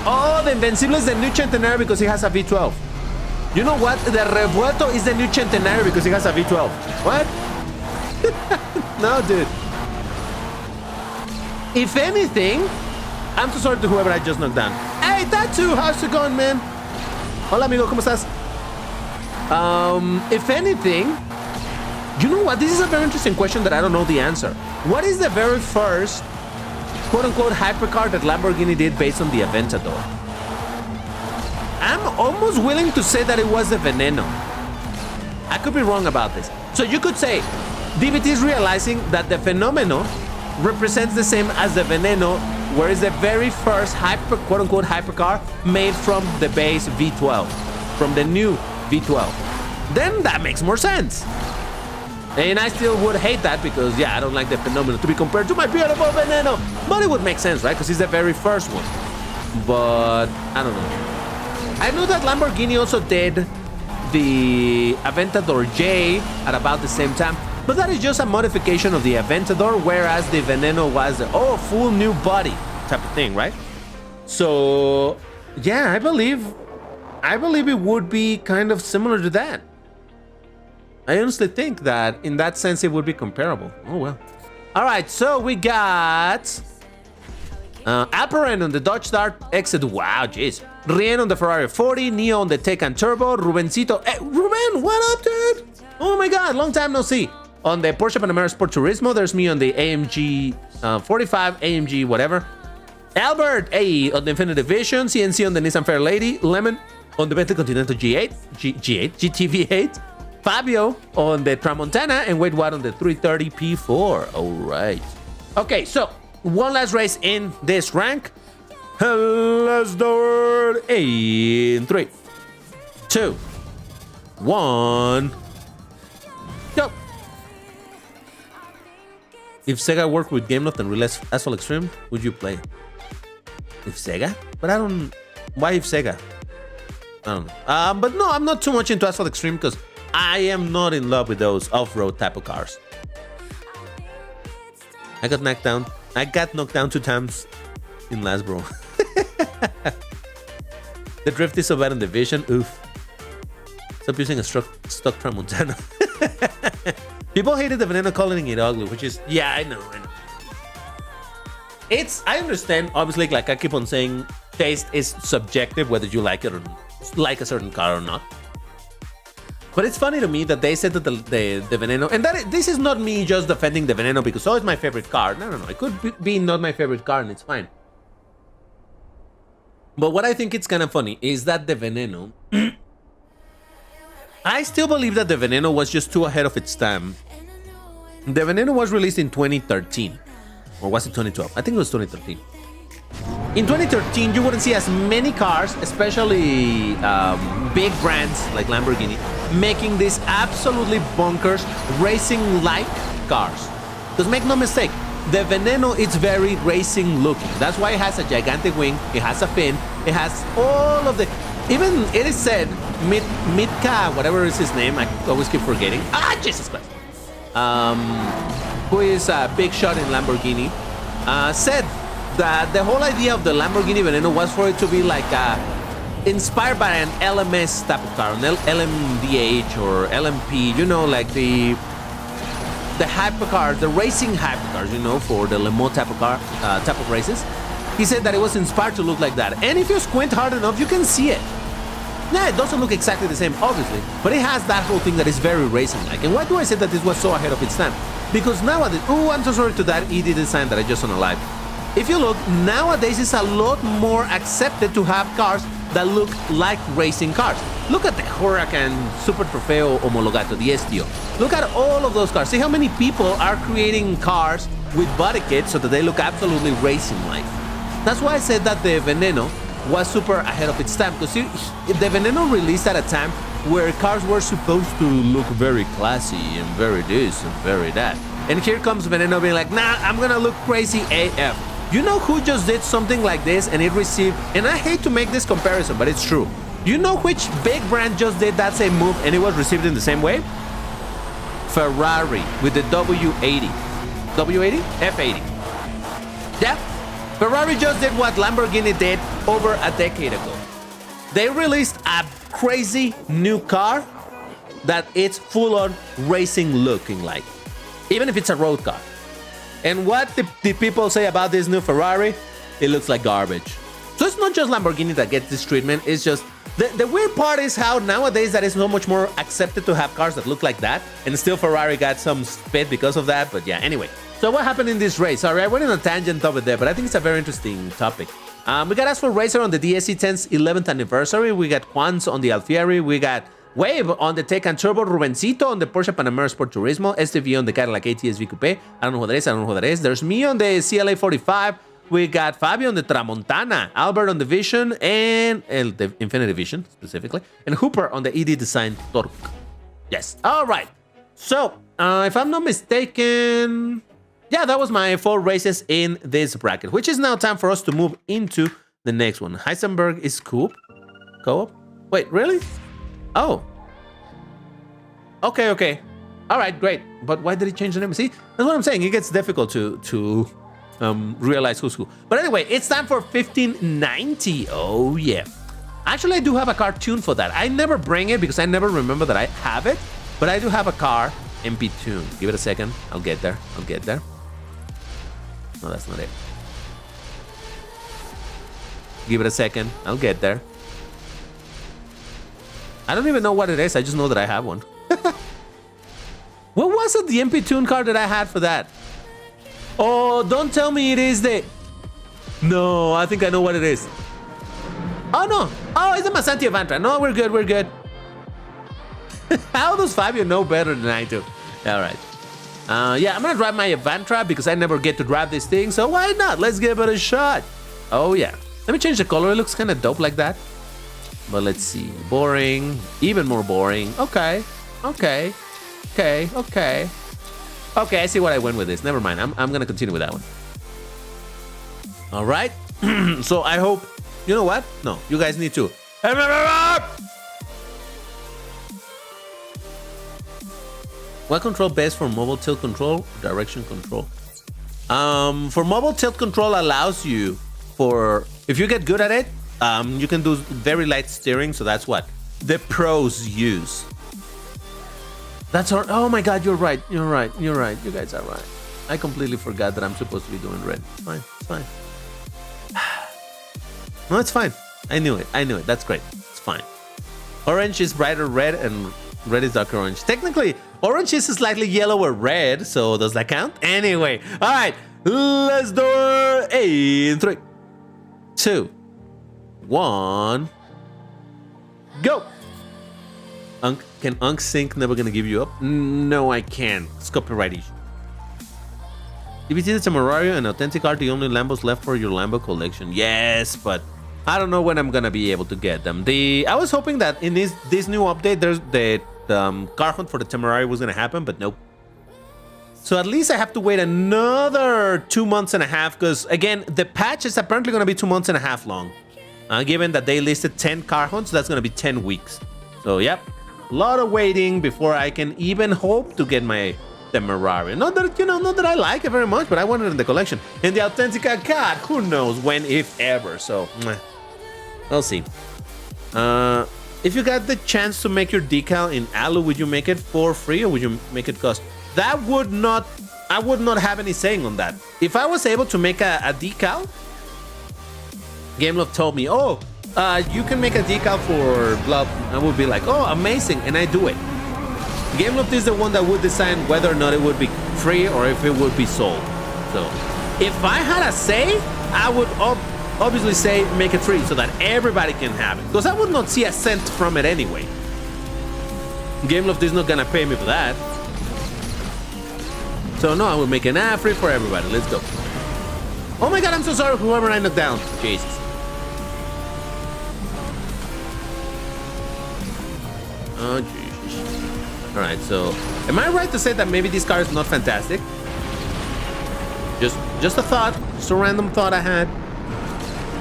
Oh, the Invencible is the new Centenario because it has a V12. You know what? The Revuelto is the new Centenario because it has a V12. What? No, dude. If anything, I'm so sorry to whoever I just knocked down. Hey, Tattoo, how's it going, man? Hola, amigo, ¿cómo estás? If anything, you know what? This is a very interesting question that I don't know the answer. What is the very first quote-unquote hypercar that Lamborghini did based on the Aventador? I'm almost willing to say that it was the Veneno. I could be wrong about this. So you could say DBT is realizing that the Fenomeno represents the same as the Veneno, whereas the very first quote-unquote hypercar made from the base V12, from the new V12. Then that makes more sense. And I still would hate that because, yeah, I don't like the Phenomenon to be compared to my beautiful Veneno. But it would make sense, right? Because it's the very first one. But I don't know. I know that Lamborghini also did the Aventador J at about the same time. But that is just a modification of the Aventador, whereas the Veneno was, oh, full new body type of thing, right? So, yeah, I believe it would be kind of similar to that. I honestly think that in that sense it would be comparable. Oh well. All right, so we got Alperen on the Dodge Dart Exit. Wow, jeez. Rien on the Ferrari 40, Neo on the Taycan Turbo, Rubencito. Hey, Ruben, what up, dude? Oh my God, long time no see. On the Porsche Panamera Sport Turismo, there's me on the AMG 45, AMG whatever. Albert, hey, on the Infiniti Vision, CNC on the Nissan Fairlady, Lemon on the Bentley Continental GTV8. Fabio on the Tramontana, and Wade Watt on the 330 P4. All right. Okay, so one last race in this rank. Let's do it in 3, 2, 1. Go. If Sega worked with Gameloft and released Asphalt Extreme, would you play? If Sega? But I don't. Why if Sega? I don't know. But no, I'm not too much into Asphalt Extreme because I am not in love with those off-road type of cars. I got knocked down 2 times in last, bro. The drift is so bad in the Vision. Oof. Stop using a stock Tramontana. People hated the Veneno calling it ugly, which is, yeah, I know. I understand, obviously, like I keep on saying, taste is subjective, whether you like it or like a certain car or not. But it's funny to me that they said that the Veneno, and that this is not me just defending the Veneno because, oh, it's my favorite car. No. It could be not my favorite car and it's fine. But what I think it's kind of funny is that the Veneno, I still believe that the Veneno was just too ahead of its time. The Veneno was released in 2013. Or was it 2012? I think it was 2013. In 2013, you wouldn't see as many cars, especially big brands like Lamborghini, making these absolutely bonkers racing-like cars. Because make no mistake, the Veneno is very racing looking. That's why it has a gigantic wing, it has a fin, it has all of the... Even it is said, Mitka, whatever is his name, I always keep forgetting. Ah, Jesus Christ. Who is a big shot in Lamborghini, said that the whole idea of the Lamborghini Veneno was for it to be like inspired by an LMS type of car, an LMDH or LMP, you know, like the hypercar, the racing hypercars, you know, for the Le Mans type of car, type of races. He said that it was inspired to look like that. And if you squint hard enough, you can see it. Yeah, it doesn't look exactly the same, obviously, but it has that whole thing that is very racing-like. And why do I say that this was so ahead of its time? Because nowadays, oh, I'm so sorry to that ED design that I just unalived. If you look, nowadays it's a lot more accepted to have cars that look like racing cars. Look at the Huracan Super Trofeo Homologato, the STO. Look at all of those cars. See how many people are creating cars with body kits so that they look absolutely racing-like. That's why I said that the Veneno was super ahead of its time, because the Veneno released at a time where cars were supposed to look very classy and very this and very that. And here comes Veneno being like, nah, I'm gonna look crazy AF. You know who just did something like this and it received, and I hate to make this comparison, but it's true. You know which big brand just did that same move and it was received in the same way? Ferrari with the W80. W80? F80. Yeah. Ferrari just did what Lamborghini did over a decade ago. They released a crazy new car that it's full-on racing looking like, even if it's a road car. And what the people say about this new Ferrari? It looks like garbage. So it's not just Lamborghini that gets this treatment, it's just the weird part is how nowadays that is so much more accepted to have cars that look like that, and still Ferrari got some spit because of that. But yeah, anyway. So what happened in this race? Sorry, I went on a tangent over there, but I think it's a very interesting topic. We got Asphalt Racer on the DSC 10's 11th anniversary. We got Juan's on the Alfieri. We got Wave on the Taycan Turbo. Rubencito on the Porsche Panamera Sport Turismo. STV on the Cadillac ATS-V Coupe. I don't know who that is. I don't know who that is. There's me on the CLA 45. We got Fabio on the Tramontana. Albert on the Vision and the Infinity Vision specifically. And Hooper on the ED Design Torque. Yes. All right. So, if I'm not mistaken... yeah, that was my 4 races in this bracket, which is now time for us to move into the next one. Heisenberg is co-op? Wait, really? Oh. Okay. All right, great. But why did he change the name? See, that's what I'm saying. It gets difficult to realize who's who. But anyway, it's time for 1590. Oh, yeah. Actually, I do have a car tuned for that. I never bring it because I never remember that I have it. But I do have a car MP tuned. Give it a second. I'll get there. No, that's not it. Give it a second. I'll get there. I don't even know what it is. I just know that I have one. What was it? The MP Tune card that I had for that? Oh, don't tell me it is the... No, I think I know what it is. Oh, no. Oh, it's the Masanti Avantra. No, we're good. How does Fabio know better than I do? All right. Yeah, I'm gonna drive my Avantra because I never get to drive this thing, so why not? Let's give it a shot. Oh yeah. Let me change the color. It looks kind of dope like that. But let's see. Boring. Even more boring. Okay, I see what I went with this. Never mind. I'm gonna continue with that one. All right. So I hope... You know what? No, you guys need to... What control best for mobile tilt control? Direction control. For mobile tilt control allows you for, if you get good at it, you can do very light steering. So that's what the pros use. That's all. Oh my God, you're right. You guys are right. I completely forgot that I'm supposed to be doing red. It's fine. No, it's fine. I knew it. That's great. It's fine. Orange is brighter red and red is darker orange. Technically, orange is slightly yellower red, so does that count? Anyway, all right, let's do it in 3, 2, 1, go. Can UnSync never gonna give you up? No, I can't. It's copyright issue. DBT the Temerario and Authentic are the only Lambos left for your Lambo collection. Yes, but I don't know when I'm gonna be able to get them. I was hoping that in this new update, there's the car hunt for the Temerario was gonna happen, but nope. So at least I have to wait another 2 months and a half, because again, the patch is apparently gonna be 2 months and a half long. Given that they listed 10 car hunts, that's gonna be 10 weeks. So yep, a lot of waiting before I can even hope to get the Ferrari. Not that I like it very much, but I want it in the collection. And the Authentica card, who knows when, if ever. So we'll see. If you got the chance to make your decal in alu, would you make it for free or would you make it cost? I would not have any saying on that. If I was able to make a decal, Gameloft told me, oh, you can make a decal for blah. I would be like, oh, amazing, and I do it. Gameloft is the one that would decide whether or not it would be free or if it would be sold. So if I had a say, I would obviously say make it free so that everybody can have it, because I would not see a cent from it anyway. Gameloft is not gonna pay me for that. So no, I will make an ad free for everybody. Let's go. Oh my god, I'm so sorry whoever I knocked down. Jesus. Oh jeez. Alright, so am I right to say that maybe this car is not fantastic? Just a thought, just a random thought I had.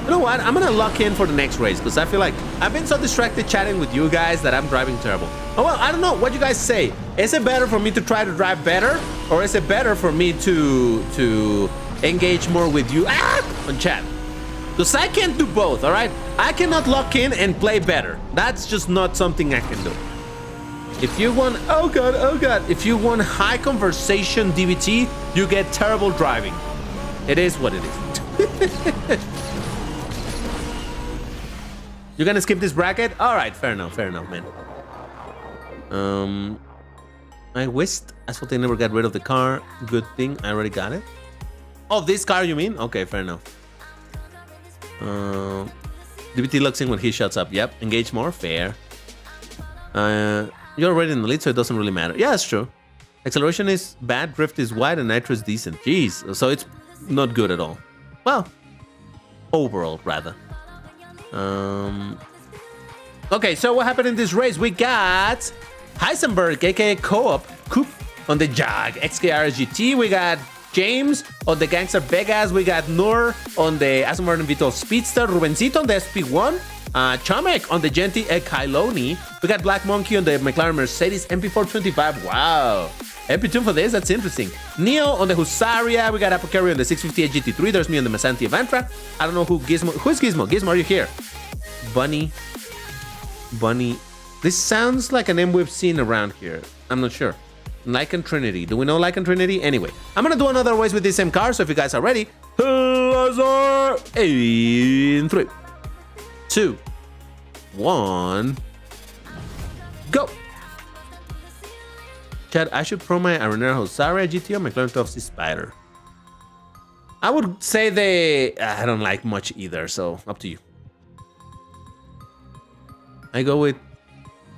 You know what? I'm gonna lock in for the next race because I feel like I've been so distracted chatting with you guys that I'm driving terrible. Oh well, I don't know what you guys say. Is it better for me to try to drive better, or is it better for me to engage more with you on chat? Because I can't do both. All right, I cannot lock in and play better. That's just not something I can do. If you want, oh god, if you want high conversation DVT, you get terrible driving. It is what it is. You're gonna skip this bracket? All right, fair enough, man. I wished Asphalt never got rid of the car. Good thing I already got it. Oh, this car you mean? Okay, fair enough. DVT locks in when he shuts up. Yep, engage more, fair. You're already in the lead, so it doesn't really matter. Yeah, that's true. Acceleration is bad, drift is wide, and nitro is decent. Jeez, so it's not good at all. Well, overall, rather. Okay, so what happened in this race? We got Heisenberg, aka Co-op, Coop on the Jag, XKR GT. We got James on the Gangster Vegas. We got Noor on the Aston Martin Vito Speedster. Rubencito on the SP1. Chamek on the Genti Kyloni. We got Black Monkey on the McLaren Mercedes MP425. Wow. MP2 for this, that's interesting. Neo on the Husaria. We got Apothecary on the 658 GT3. There's me on the Masanti Evantra. I don't know who Gizmo. Who's Gizmo? Gizmo, are you here? Bunny. This sounds like a name we've seen around here. I'm not sure. Lycan Trinity. Do we know Lycan Trinity? Anyway, I'm gonna do another race with this same car. So if you guys are ready, in 3, 2, 1, go. Chad, I should pro my Arenero Husaria GT or McLaren 12C Spider. I would say I don't like much either, so up to you. I go with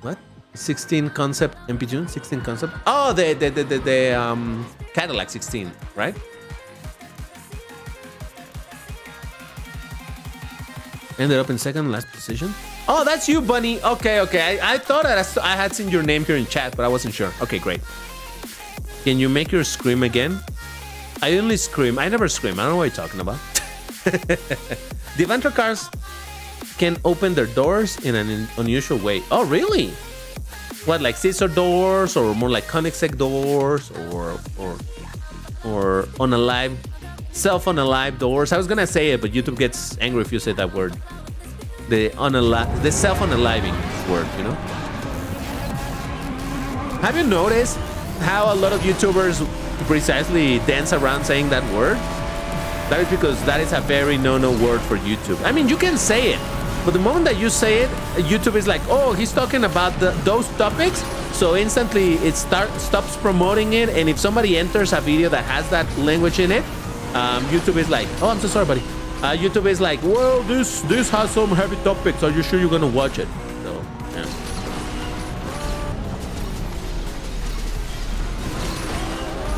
what? 16 concept MP2? 16 concept? Oh, the Cadillac 16, right? Ended up in second, last position. Oh, that's you, Bunny. Okay. I thought I had seen your name here in chat, but I wasn't sure. Okay, great. Can you make your scream again? I only scream. I never scream. I don't know what you're talking about. The Evantra cars can open their doors in an unusual way. Oh, really? What, like scissor doors, or more like Koenigsegg doors, or unalive, self-unalive doors? I was gonna say it, but YouTube gets angry if you say that word. The self-unaliving word, you know? Have you noticed how a lot of YouTubers precisely dance around saying that word? That is because that is a very no-no word for YouTube. I mean, you can say it, but the moment that you say it, YouTube is like, oh, he's talking about those topics, so instantly it stops promoting it, and if somebody enters a video that has that language in it, YouTube is like, oh, I'm so sorry, buddy. YouTube is like, well, this has some heavy topics. Are you sure you're gonna watch it? So, yeah.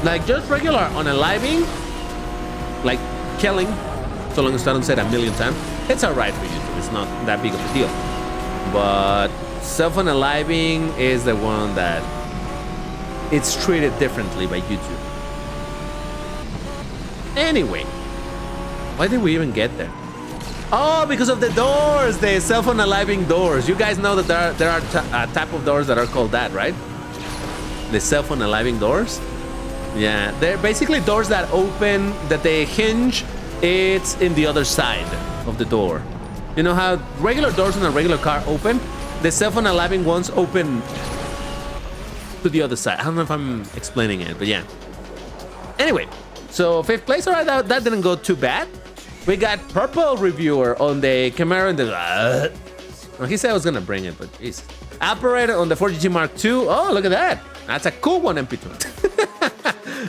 Like just regular unaliving, like killing, so long as I don't say it a million times, it's alright for YouTube. It's not that big of a deal. But self-unaliving is the one that it's treated differently by YouTube. Anyway, why did we even get there? Oh, because of the doors, the cell phone aliving doors. You guys know that there are type of doors that are called that, right? The cell phone aliving doors. Yeah, they're basically doors that open, that they hinge. It's in the other side of the door. You know how regular doors in a regular car open? The cell phone aliving ones open to the other side. I don't know if I'm explaining it, but yeah. Anyway, so 5th place. All right, that didn't go too bad. We got Purple Reviewer on the Camaro and the... Well, he said I was gonna bring it, but jeez. Operator on the 4GT Mark II. Oh, look at that. That's a cool one, MP2.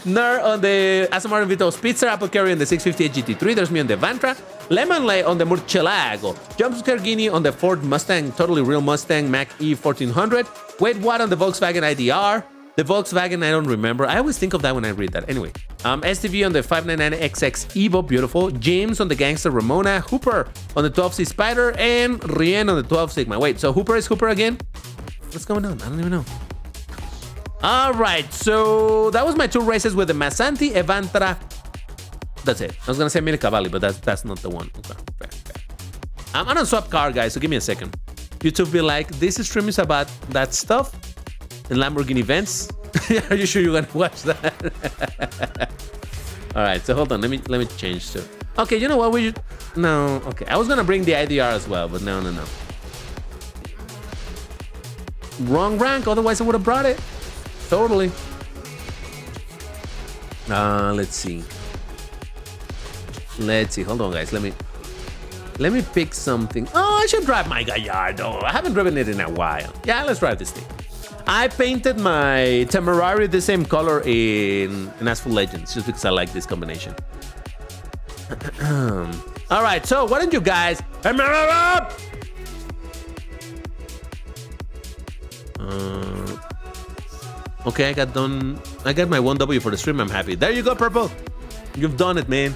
Ner on the Aston Martin Vito Speedster, Apple Carry on the 658 GT3. There's me on the Vantra. Lemonlay on the Murcielago. Jumpscare Guinea on the Ford Mustang, totally real Mustang Mach E 1400. Wade Watt on the Volkswagen IDR. The Volkswagen, I don't remember. I always think of that when I read that. Anyway, STV on the 599XX Evo, beautiful. James on the Gangster Ramona. Hooper on the 12C Spider. And Rien on the 12 Sigma. Wait, so Hooper is Hooper again? What's going on? I don't even know. All right, so that was my 2 races with the Masanti Evantra. That's it. I was gonna say Mini Cavalli, but that's not the one. Okay, fair. I'm on a swap car, guys, so give me a second. YouTube be like, this stream is about that stuff and Lamborghini events. Are you sure you're gonna watch that? All right, so hold on. Let me change to. Okay, you know what? No. Okay, I was gonna bring the IDR as well, but no. Wrong rank. Otherwise, I would have brought it. Totally. Let's see. Hold on, guys. Let me pick something. Oh, I should drive my Gallardo. I haven't driven it in a while. Yeah, let's drive this thing. I painted my Temerari the same color in Asphalt Legends just because I like this combination. All right, so why don't you guys... Okay, I got my 1W for the stream. I'm happy. There you go, Purple. You've done it, man.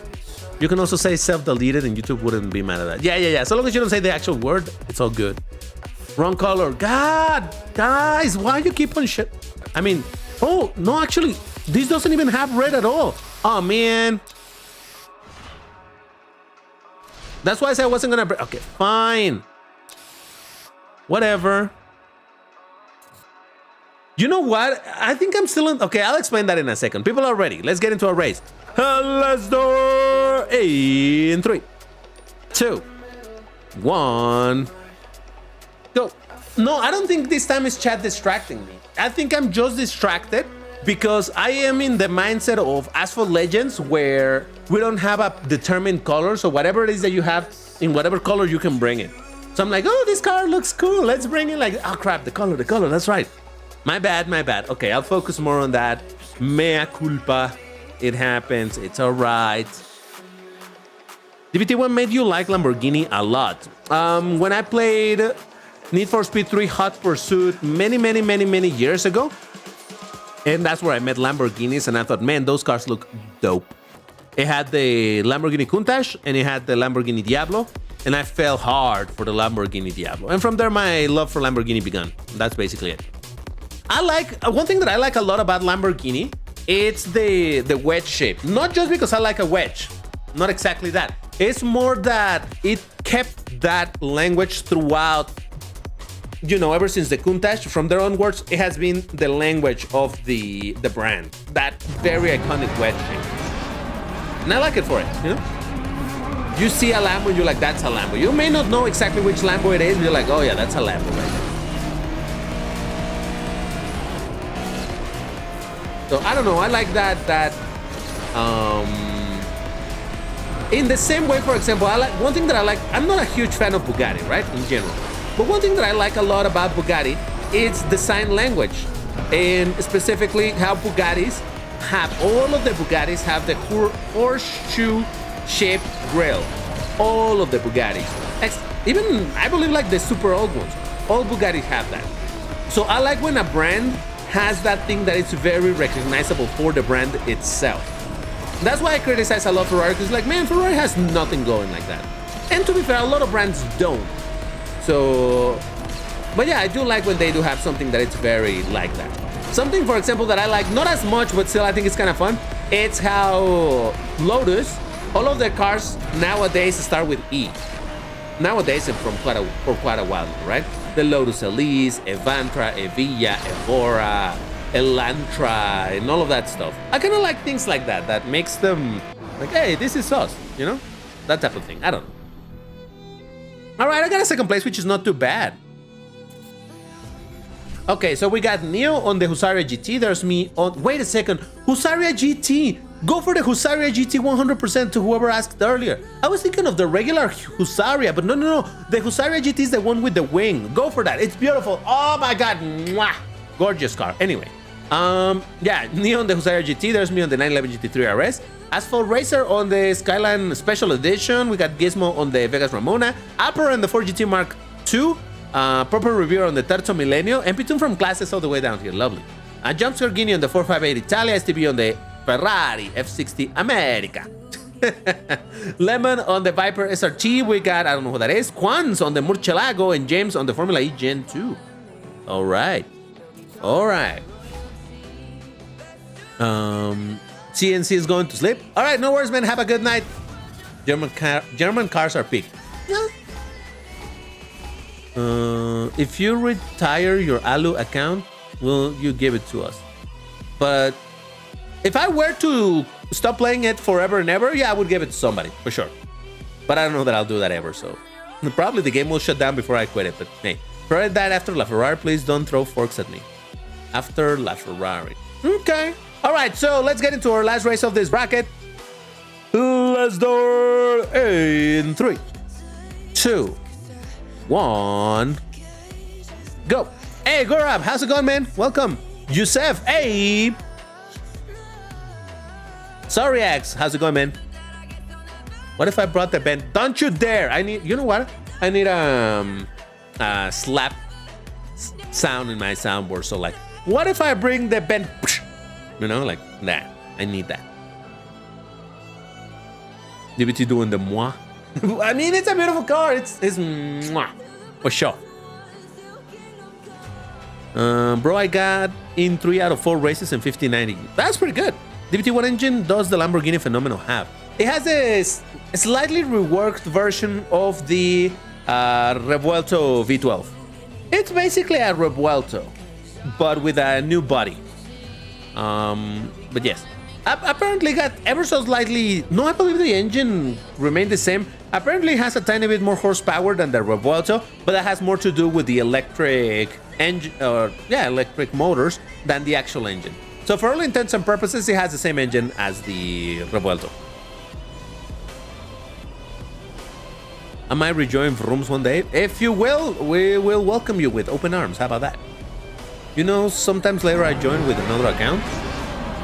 You can also say self-deleted and YouTube wouldn't be mad at that. Yeah. So long as you don't say the actual word, it's all good. Wrong color. God, guys, why you keep on shit? I mean, oh, no, actually, this doesn't even have red at all. Oh, man. That's why I said I wasn't gonna... Okay, fine. Whatever. You know what? I think I'm still in... Okay, I'll explain that in a second. People are ready. Let's get into a race. Let's do it in 3, 2, 1, go. No, I don't think this time is chat distracting me. I think I'm just distracted because I am in the mindset of Asphalt Legends where we don't have a determined color. So whatever it is that you have, in whatever color you can bring it. So I'm like, oh, this car looks cool. Let's bring it. Like, oh crap, the color. That's right. My bad. Okay, I'll focus more on that. Mea culpa. It happens. It's all right. DBT, what made you like Lamborghini a lot? When I played Need for Speed 3 Hot Pursuit many years ago, and that's where I met Lamborghinis, and I thought, man, those cars look dope. It had the Lamborghini Countach, and it had the Lamborghini Diablo, and I fell hard for the Lamborghini Diablo. And from there, my love for Lamborghini began. That's basically it. I like, one thing that I like a lot about Lamborghini, it's the wedge shape. Not just because I like a wedge. Not exactly that. It's more that it kept that language throughout, you know, ever since the Countach. From there onwards, it has been the language of the brand. That very iconic wedge shape. And I like it for it, you know? You see a Lambo, you're like, that's a Lambo. You may not know exactly which Lambo it is, but you're like, oh yeah, that's a Lambo right there. So I don't know, I like that in the same way, for example, I like one thing that I like. I'm not a huge fan of Bugatti, right, in general, but one thing that I like a lot about Bugatti is the sign language, and specifically how Bugattis have, all of the Bugattis have the horseshoe shaped grille. All of the Bugattis, even I believe like the super old ones, all Bugattis have that. So I like when a brand has that thing that it's very recognizable for the brand itself. That's why I criticize a lot Ferrari, because like, man, Ferrari has nothing going like that. And to be fair, a lot of brands don't. So, but yeah, I do like when they do have something that it's very like that. Something, for example, that I like, not as much, but still I think it's kind of fun, it's how Lotus, all of their cars nowadays start with E. nowadays and for quite a while, right? The Lotus Elise, Evantra, Evilla, Evora, Elantra, and all of that stuff. I kind of like things like that, that makes them like, hey, this is us, you know? That type of thing. I don't know. All right, I got a second place, which is not too bad. Okay, so we got Neo on the Husaria GT. There's me on... Wait a second. Husaria GT. Go for the Husaria GT 100% to whoever asked earlier. I was thinking of the regular Husaria, but no. The Husaria GT is the one with the wing. Go for that. It's beautiful. Oh my God. Mwah. Gorgeous car. Anyway. Yeah, Neo on the Husaria GT. There's me on the 911 GT3 RS. Asphalt Racer on the Skyline Special Edition. We got Gizmo on the Vegas Ramona. Upper on the 4GT Mark II. Proper review on the Terzo Millennio. MP2 from classes all the way down here. Lovely. Jumpscare Guinea on the 458 Italia. STB on the Ferrari F60 America. Lemon on the Viper SRT. We got, I don't know who that is. Quans on the Murcielago. And James on the Formula E Gen 2. All right. CNC is going to sleep. All right, no worries, man. Have a good night. German cars are peak. If you retire your Alu account, will you give it to us? But if I were to stop playing it forever and ever, yeah, I would give it to somebody for sure. But I don't know that I'll do that ever. So probably the game will shut down before I quit it. But hey, try that after La Ferrari. Please don't throw forks at me. After La Ferrari. Okay. All right. So let's get into our last race of this bracket. Let's do it in 3, 2, 1, go. Hey, Gorab, how's it going, man? Welcome. Yusef, hey. Sorry, X, how's it going, man? What if I brought the band? Don't you dare. I need, you know what? I need a slap sound in my soundboard. So like, what if I bring the band? You know, like that. I need that. DBT doing the moi. I mean, it's a beautiful car. It's mwah, for sure. Bro, I got in 3 out of 4 races in 5090. That's pretty good. DBT, what engine does the Lamborghini Phenomenal have? It has a slightly reworked version of the Revuelto V12. It's basically a Revuelto, but with a new body. But yes. Apparently got ever so slightly... No, I believe the engine remained the same. Apparently it has a tiny bit more horsepower than the Revuelto, but that has more to do with the electric engine, electric motors than the actual engine. So for all intents and purposes, it has the same engine as the Revuelto. I might rejoin Vrooms one day. If you will, we will welcome you with open arms. How about that? You know, sometimes later I join with another account.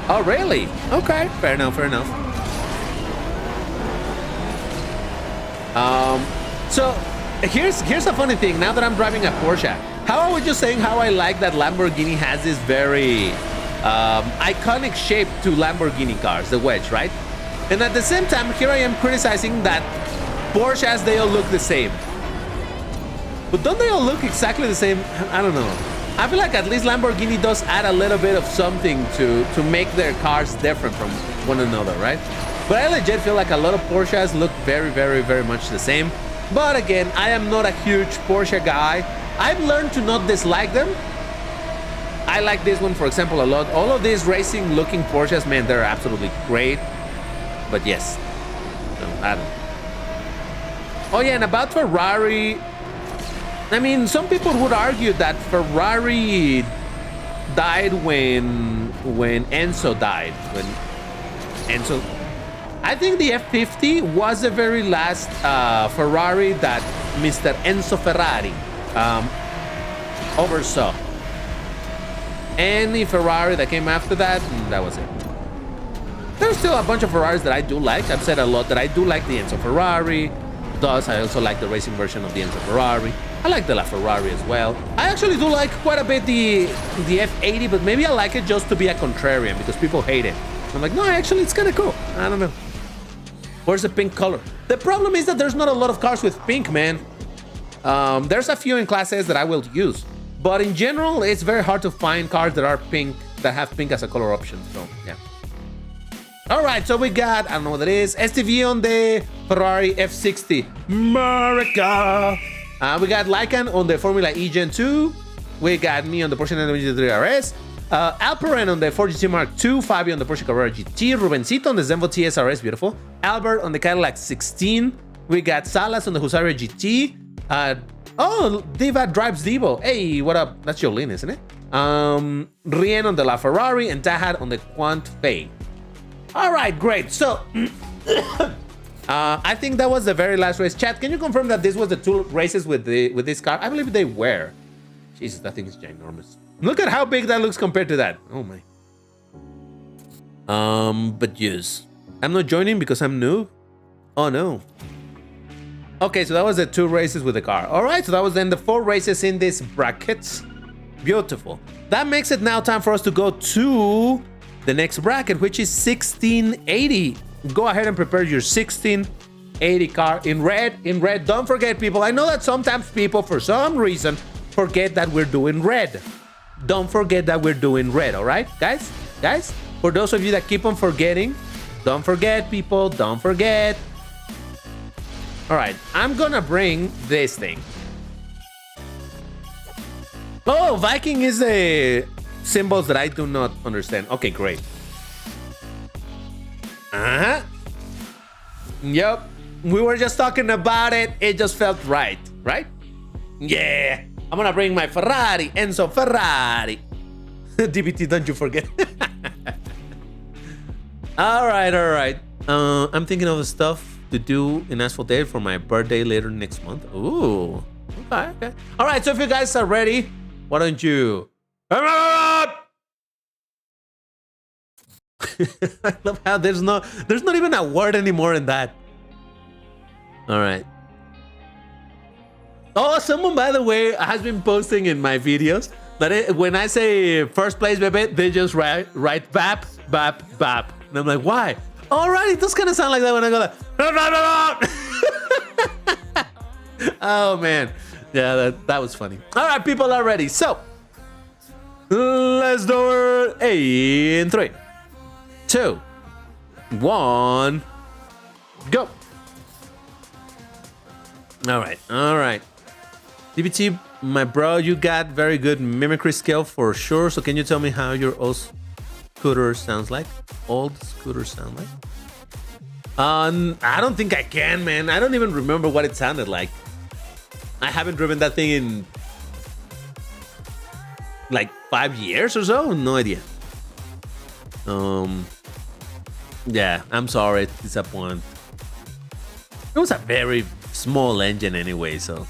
Oh, really? Okay, fair enough, fair enough. So here's a funny thing. Now that I'm driving a Porsche, how I was just saying how I like that Lamborghini has this very iconic shape to Lamborghini cars, the wedge, right? And at the same time, here I am criticizing that Porsches, they all look the same. But don't they all look exactly the same? I don't know. I feel like at least Lamborghini does add a little bit of something to make their cars different from one another, right? But I legit feel like a lot of Porsches look very, very, very much the same. But again, I am not a huge Porsche guy. I've learned to not dislike them. I like this one, for example, a lot. All of these racing looking Porsches, man, they're absolutely great. But yes, no, I don't know. Oh yeah, and about Ferrari, I mean, some people would argue that Ferrari died when Enzo died. When Enzo, I think the F50 was the very last Ferrari that Mr. Enzo Ferrari oversaw. Any Ferrari that came after that, that was it. There's still a bunch of Ferraris that I do like. I've said a lot that I do like the Enzo Ferrari. Thus, I also like the racing version of the Enzo Ferrari. I like the LaFerrari as well. I actually do like quite a bit the F80, but maybe I like it just to be a contrarian because people hate it. I'm like, no, actually, it's kind of cool. I don't know. Where's the pink color? The problem is that there's not a lot of cars with pink, man. There's a few in Class S that I will use. But in general, it's very hard to find cars that are pink, that have pink as a color option. So, yeah. All right, so we got, I don't know what that is, STV on the Ferrari F60. America. We got Lycan on the Formula E Gen 2. We got me on the Porsche 993 RS. Alperen on the 4GT Mark II. Fabio on the Porsche Carrera GT. Rubencito on the Zenvo TSRS, beautiful. Albert on the Cadillac 16. We got Salas on the Husaria GT. Oh, Diva drives Devo. Hey, what up? That's Jolene, isn't it? Rien on the LaFerrari and Tahad on the Quant Fay. All right, great. So, I think that was the very last race. Chat, can you confirm that this was the 2 races with this car? I believe they were. Jesus, that thing is ginormous. Look at how big that looks compared to that. Oh my. But yes, I'm not joining because I'm new. Oh no. Okay, so that was the 2 races with the car. All right, so that was then the 4 races in this bracket. Beautiful. That makes it now time for us to go to the next bracket, which is 1680. Go ahead and prepare your 1680 car in red. In red, don't forget, people. I know that sometimes people, for some reason, forget that we're doing red. Don't forget that we're doing red, all right, guys? Guys, for those of you that keep on forgetting, don't forget, people. Don't forget. All right, I'm gonna bring this thing. Oh, Viking is a symbols that I do not understand. Okay, great. Yep, we were just talking about it. It just felt right, right? Yeah, I'm gonna bring my Ferrari, Enzo Ferrari. DBT, don't you forget. All right, all right. I'm thinking of stuff to do in Asphalt Day for my birthday later next month. Ooh, okay, okay. All right, so if you guys are ready, why don't you? I love how there's not even a word anymore in that. All right. Oh, someone, by the way, has been posting in my videos that when I say first place, baby, they just write bap, bap, bap. And I'm like, why? All right, it does kind of sound like that when I go like, oh man, yeah, that was funny. All right, people are ready, so let's do it in 3, 2, 1, go. All right. DBT, my bro, you got very good mimicry skill for sure. So can you tell me how your old scooter sounds like? Old scooter sound like? I don't think I can, man. I don't even remember what it sounded like. I haven't driven that thing in like 5 years or so. No idea. Yeah, I'm sorry to disappoint. It was a very small engine anyway, so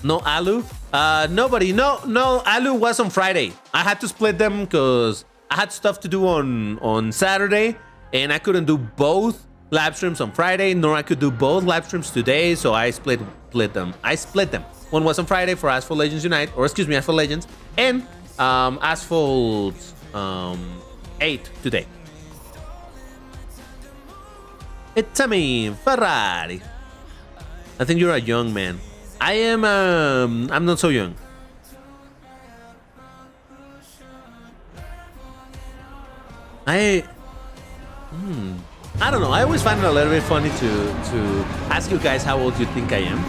no alu. Nobody. No alu was on Friday. I had to split them because I had stuff to do on Saturday, and I couldn't do both live streams on Friday, nor I could do both live streams today, so I split them. One was on Friday for Asphalt Legends Unite, or excuse me, Asphalt Legends, and Asphalt 8 today. It's a me, Ferrari. I think you're a young man. I am, I'm not so young. I don't know. I always find it a little bit funny to ask you guys how old you think I am.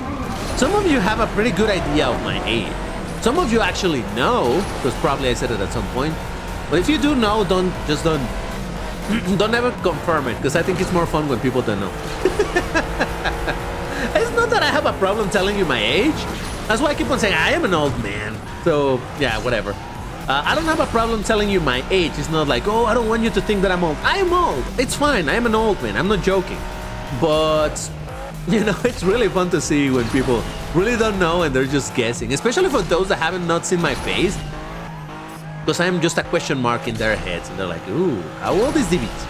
Some of you have a pretty good idea of my age. Some of you actually know, because probably I said it at some point. But if you do know, don't ever confirm it, because I think it's more fun when people don't know. It's not that I have a problem telling you my age. That's why I keep on saying I am an old man. So yeah, whatever. I don't have a problem telling you my age. It's not like, oh, I don't want you to think that I'm old. I am old. It's fine. I am an old man. I'm not joking. But, you know, it's really fun to see when people really don't know and they're just guessing. Especially for those that haven't not seen my face. Because I am just a question mark in their heads. And they're like, ooh, how old is DBT?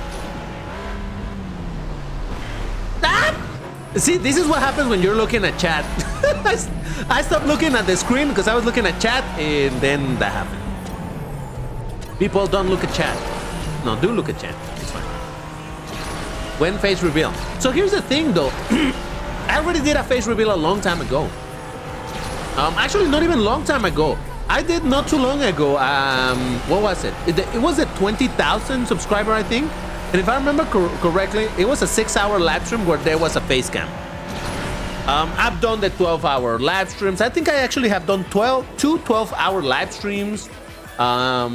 See, this is what happens when you're looking at chat. I stopped looking at the screen because I was looking at chat, and then that happened. People don't look at chat. No, do look at chat. It's fine. When face reveal. So here's the thing, though. I already did a face reveal a long time ago. Actually, not even a long time ago. I did not too long ago. What was it? It was a 20,000 subscriber, I think. And if I remember correctly, it was a 6-hour live stream where there was a face cam. I've done the 12-hour live streams. I think I actually have done 2 12-hour live streams. Yeah,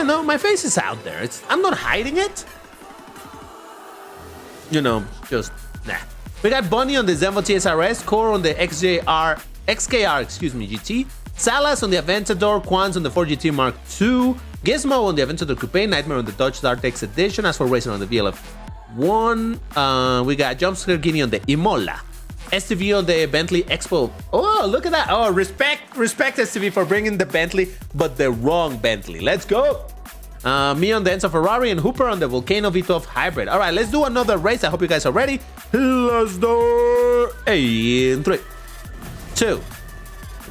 no, my face is out there. I'm not hiding it. You know, just nah. We got Bunny on the Zenvo TSRS, Core on the XKR, GT, Salas on the Aventador, Quans on the 4GT Mark II, Gizmo on the Aventador Coupe, Nightmare on the Dodge Dart X Edition, as for Racing on the VLF1. We got Jumpscare Guinea on the Imola, STV on the Bentley Expo. Oh, look at that. Oh, respect STV for bringing the Bentley, but the wrong Bentley. Let's go. Me on the Enzo Ferrari and Hooper on the Volcano V12 Hybrid. All right, let's do another race. I hope you guys are ready. Let's do it in 3, 2,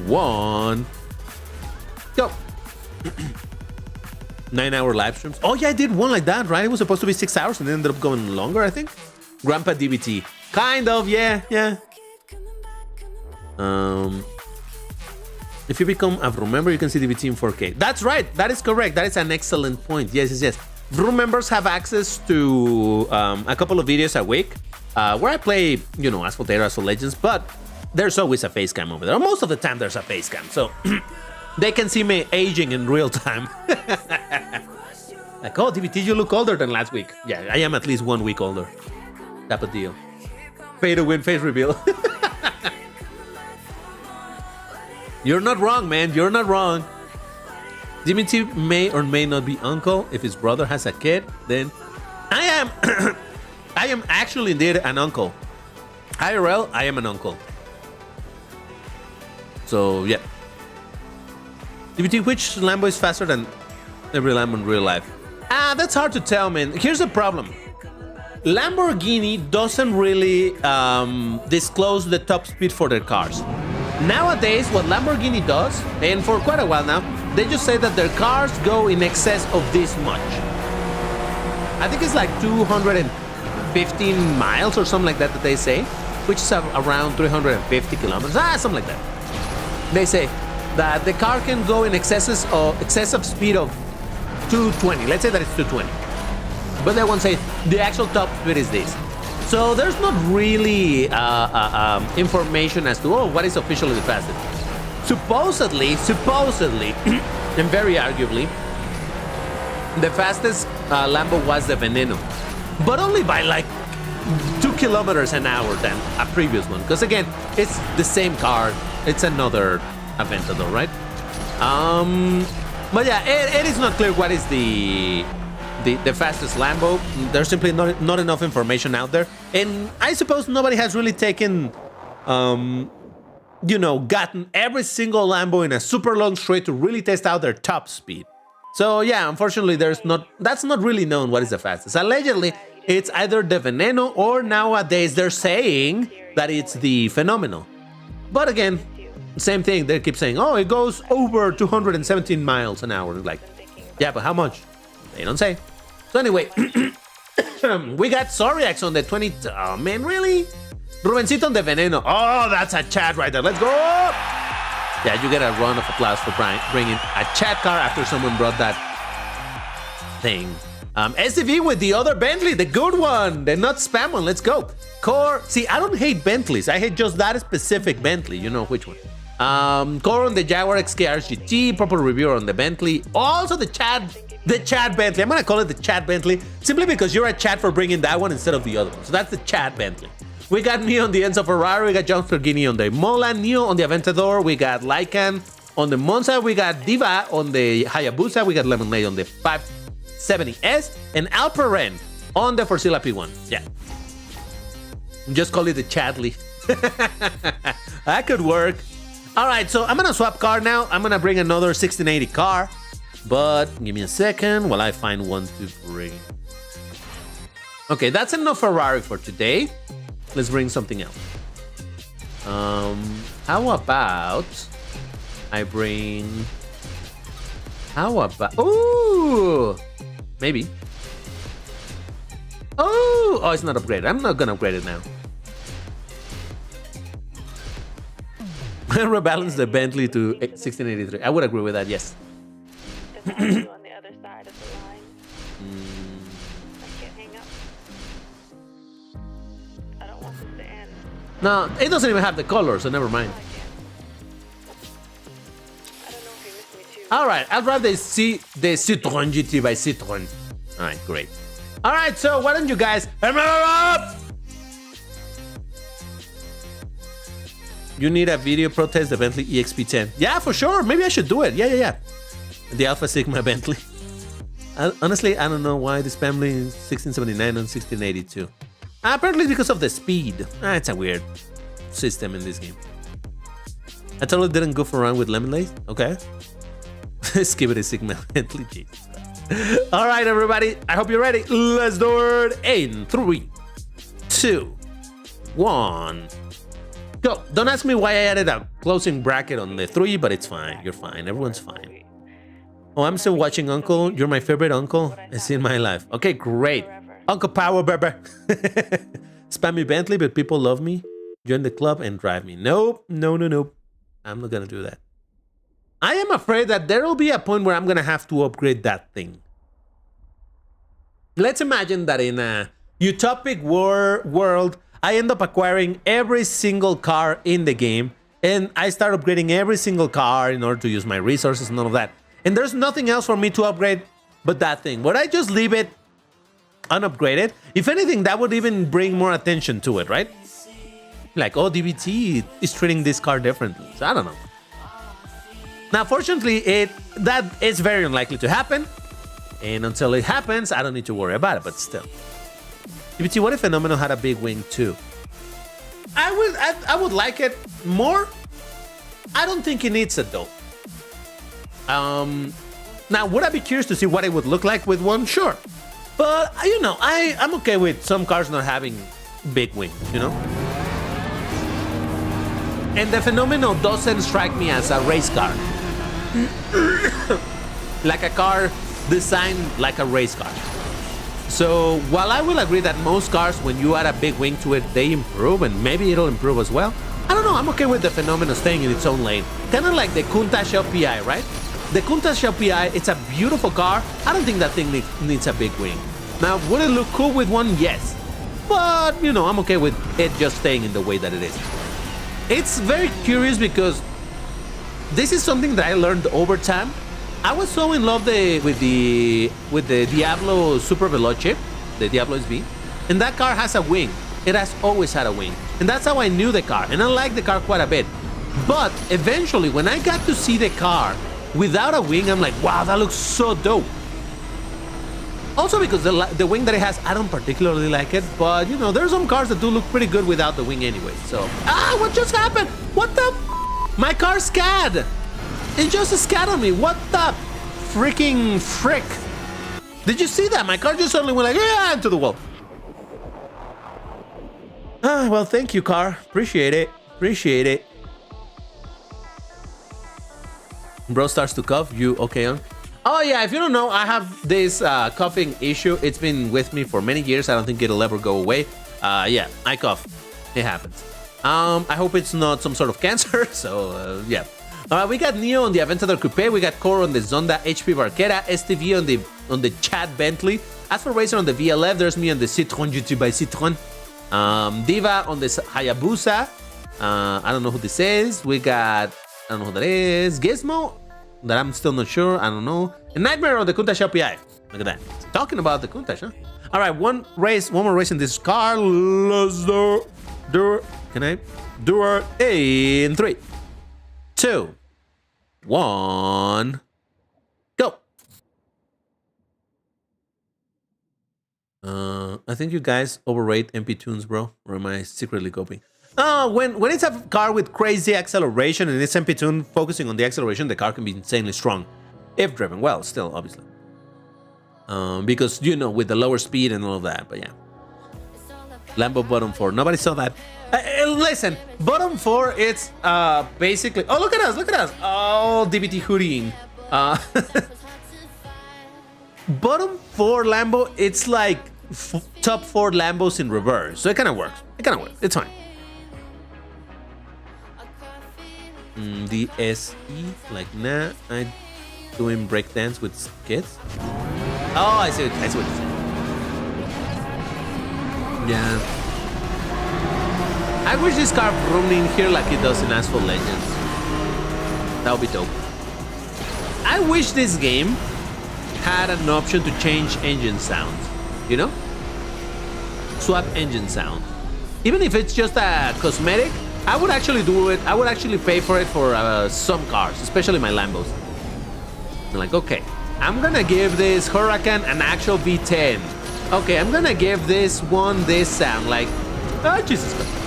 1, go. 9-hour live streams. Oh yeah, I did one like that, right? It was supposed to be 6 hours and it ended up going longer, I think. Grandpa DBT. Kind of, yeah. If you become a Vroom member, you can see DBT in 4K. That's right. That is correct. That is an excellent point. Yes. Vroom members have access to a couple of videos a week where I play, you know, Asphalt, Asphalt Legends, but there's always a face cam over there. Most of the time there's a face cam, so they can see me aging in real time. Like, oh, DBT, you look older than last week. Yeah, I am at least 1 week older. Type of deal. Pay to win face reveal. You're not wrong, man. You're not wrong. DBT may or may not be uncle. If his brother has a kid, then I am. I am actually indeed an uncle. IRL, I am an uncle. So yeah. DBT, which Lambo is faster than every Lambo in real life? That's hard to tell, man. Here's the problem. Lamborghini doesn't really disclose the top speed for their cars. Nowadays, what Lamborghini does, and for quite a while now, they just say that their cars go in excess of this much. I think it's like 215 miles or something like that they say, which is around 350 kilometers, something like that. They say that the car can go in excessive speed of 220. Let's say that it's 220. But they won't say the actual top speed is this. So there's not really information as to, what is officially the fastest. Supposedly, and very arguably, the fastest Lambo was the Veneno. But only by like 2 kilometers an hour than a previous one. Because again, it's the same car. It's another Aventador, right? But yeah, it is not clear what is the fastest Lambo. There's simply not enough information out there, and I suppose nobody has really taken gotten every single Lambo in a super long straight to really test out their top speed. So yeah, unfortunately that's not really known what is the fastest. Allegedly it's either the Veneno, or nowadays they're saying that it's the Phenomenal. But again, same thing, they keep saying, it goes over 217 miles an hour. Like, yeah, but how much? They don't say. So anyway, we got Soriax on the 20. Oh man, really? Rubencito on the Veneno. Oh, that's a chat right there. Let's go. Yeah, you get a round of applause for bringing a chat car after someone brought that thing. SUV with the other Bentley, the good one, the not spam one. Let's go. Core. See, I don't hate Bentleys. I hate just that specific Bentley. You know which one. Core on the Jaguar XKR GT. Proper review on the Bentley. Also the Chad Bentley. I'm gonna call it the Chad Bentley simply because you're a Chad for bringing that one instead of the other one. So that's the Chad Bentley. We got me on the Enzo Ferrari. We got John Fergini on the Mola. Neo on the Aventador. We got Lycan on the Monza. We got Diva on the Hayabusa. We got Lemonade on the 570S. And Alperen on the Forcilla P1. Yeah. Just call it the Chadley. That could work. All right, so I'm gonna swap car now. I'm gonna bring another 1680 car. But give me a second while I find one to bring. Okay, that's enough Ferrari for today. Let's bring something else. How about I bring... Ooh! Maybe. Oh, it's not upgraded. I'm not gonna upgrade it now. Rebalance the Bentley to 1683. I would agree with that, yes. On the other side of the line. No, it doesn't even have the color, so never mind. All right, I'll drive the Citroën GT by Citroën. All right, great. All right, so why don't you guys... You need a video protest the Bentley EXP10. Yeah, for sure. Maybe I should do it. Yeah. The Alpha Sigma Bentley. Honestly, I don't know why this family is 1679 and 1682. Apparently because of the speed. It's a weird system in this game. I totally didn't goof around with lemonade. Okay. Skip it a Sigma Bentley. Jesus. All right, everybody. I hope you're ready. Let's do it in 3, 2, 1. Go. Don't ask me why I added a closing bracket on the 3, but it's fine. You're fine. Everyone's fine. Oh, I'm still watching Uncle. You're my favorite uncle I see in my life. Okay, great. Uncle Power, baby. Spam me Bentley, but people love me. Join the club and drive me. Nope. No. I'm not going to do that. I am afraid that there will be a point where I'm going to have to upgrade that thing. Let's imagine that in a utopic world, I end up acquiring every single car in the game, and I start upgrading every single car in order to use my resources and all of that. And there's nothing else for me to upgrade but that thing. Would I just leave it unupgraded? If anything, that would even bring more attention to it, right? Like, oh, DBT is treating this car differently. So I don't know. Now, fortunately, that is very unlikely to happen. And until it happens, I don't need to worry about it, but still. DBT, what if Phenomenal had a big wing too? I would like it more. I don't think it needs it though. Now, would I be curious to see what it would look like with one? Sure. But, you know, I'm okay with some cars not having big wings, you know? And the Phenomenal doesn't strike me as a race car. Like a car designed like a race car. So, while I will agree that most cars, when you add a big wing to it, they improve, and maybe it'll improve as well. I don't know, I'm okay with the Phenomenal staying in its own lane. Kind of like the Countach LPI, right? The Countach LPI, it's a beautiful car. I don't think that thing needs a big wing. Now, would it look cool with one? Yes. But, you know, I'm okay with it just staying in the way that it is. It's very curious because this is something that I learned over time. I was so in love with the Diablo Super Veloce, the Diablo SV, and that car has a wing. It has always had a wing, and that's how I knew the car, and I like the car quite a bit. But eventually, when I got to see the car without a wing, I'm like, wow, that looks so dope. Also because the wing that it has, I don't particularly like it, but you know, there's some cars that do look pretty good without the wing anyway. So, what just happened? What the? My car scad. It just scat on me. What the freaking frick? Did you see that? My car just suddenly went like, yeah, into the wall. Well, thank you, car. Appreciate it. Appreciate it. Bro starts to cough. You okay, on? Oh, yeah. If you don't know, I have this coughing issue. It's been with me for many years. I don't think it'll ever go away. Yeah, I cough. It happens. I hope it's not some sort of cancer. So, yeah. We got Neo on the Aventador Coupe, we got Core on the Zonda HP Barquera, STV on the Chad Bentley. As for Racer on the VLF, there's me on the Citroën GT by Citroën. Diva on the Hayabusa. I don't know who this is. We got, I don't know who that is. Gizmo, that I'm still not sure. I don't know. And Nightmare on the Countach LPI. Look at that. Talking about the Countach, huh? All right, one more race in this car. Let's do it. Can I do it in 3, 2, 1, go. I think you guys overrate MP tunes, bro. Or am I secretly copying? When it's a car with crazy acceleration and it's MP tune focusing on the acceleration, the car can be insanely strong if driven well. Still, obviously, because you know, with the lower speed and all of that. But yeah, Lambo bottom 4. Nobody saw that. Listen, bottom 4, it's basically... Oh, look at us, look at us. Oh, DBT hoodieing. Bottom 4 Lambo, it's like top 4 Lambos in reverse. So it kind of works. It's fine. The SE, like, nah, I'm doing breakdance with kids. Oh, I see what you're saying. Yeah. I wish this car roamed in here like it does in Asphalt Legends. That would be dope. I wish this game had an option to change engine sounds, you know? Swap engine sound. Even if it's just a cosmetic, I would actually do it. I would actually pay for it for some cars, especially my Lambos. I'm like, okay, I'm gonna give this Huracan an actual V10. Okay, I'm gonna give this one this sound, like, oh, Jesus Christ.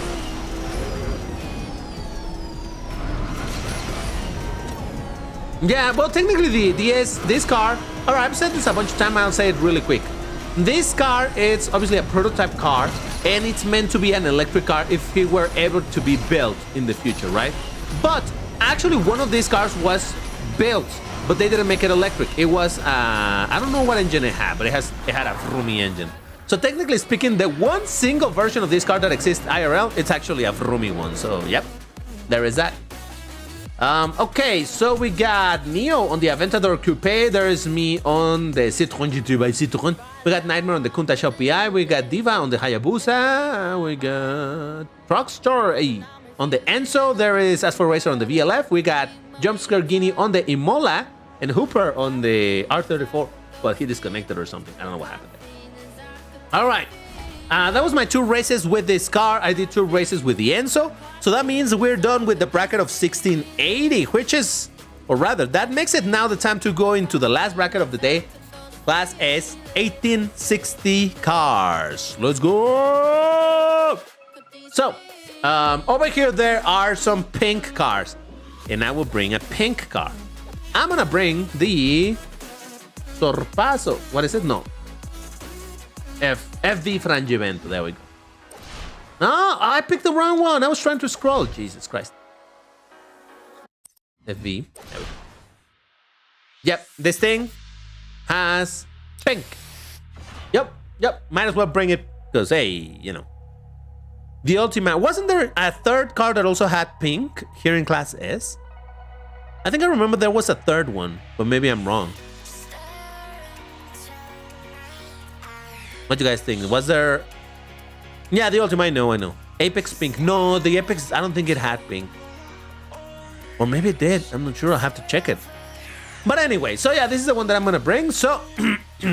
Yeah, well, technically this car, all right, I've said this a bunch of times, I'll say it really quick. This car, it's obviously a prototype car, and it's meant to be an electric car if it were ever to be built in the future, right? But actually one of these cars was built, but they didn't make it electric. It was, I don't know what engine it had, but it had a Vroomie engine. So technically speaking, the one single version of this car that exists IRL, it's actually a Vroomie one. So yep, there is that. Okay, so we got Neo on the Aventador Coupe. There is me on the Citroën GT by Citroën. We got Nightmare on the Countach PI. We got Diva on the Hayabusa. We got Proxtor on the Enzo. There is Asphalt Racer on the VLF. We got Jumpscare Guinea on the Imola. And Hooper on the R34. Well, he disconnected or something. I don't know what happened there. All right. That was my 2 races with this car. I did 2 races with the Enzo. So that means we're done with the bracket of 1680, which is, or rather, that makes it now the time to go into the last bracket of the day. Class S 1860 cars. Let's go! So, over here there are some pink cars. And I will bring a pink car. I'm gonna bring the Sorpaso. What is it? No. FV Frangivento. There we go. No, I picked the wrong one. I was trying to scroll. Jesus Christ. FV. There we go. Yep, this thing has pink. Yep. Might as well bring it because, hey, you know. The Ultima. Wasn't there a third car that also had pink here in Class S? I think I remember there was a third one, but maybe I'm wrong. What do you guys think? Was there... Yeah, the Ultima, I know. Apex pink. No, the Apex, I don't think it had pink. Or maybe it did. I'm not sure. I'll have to check it. But anyway, so yeah, this is the one that I'm going to bring. So,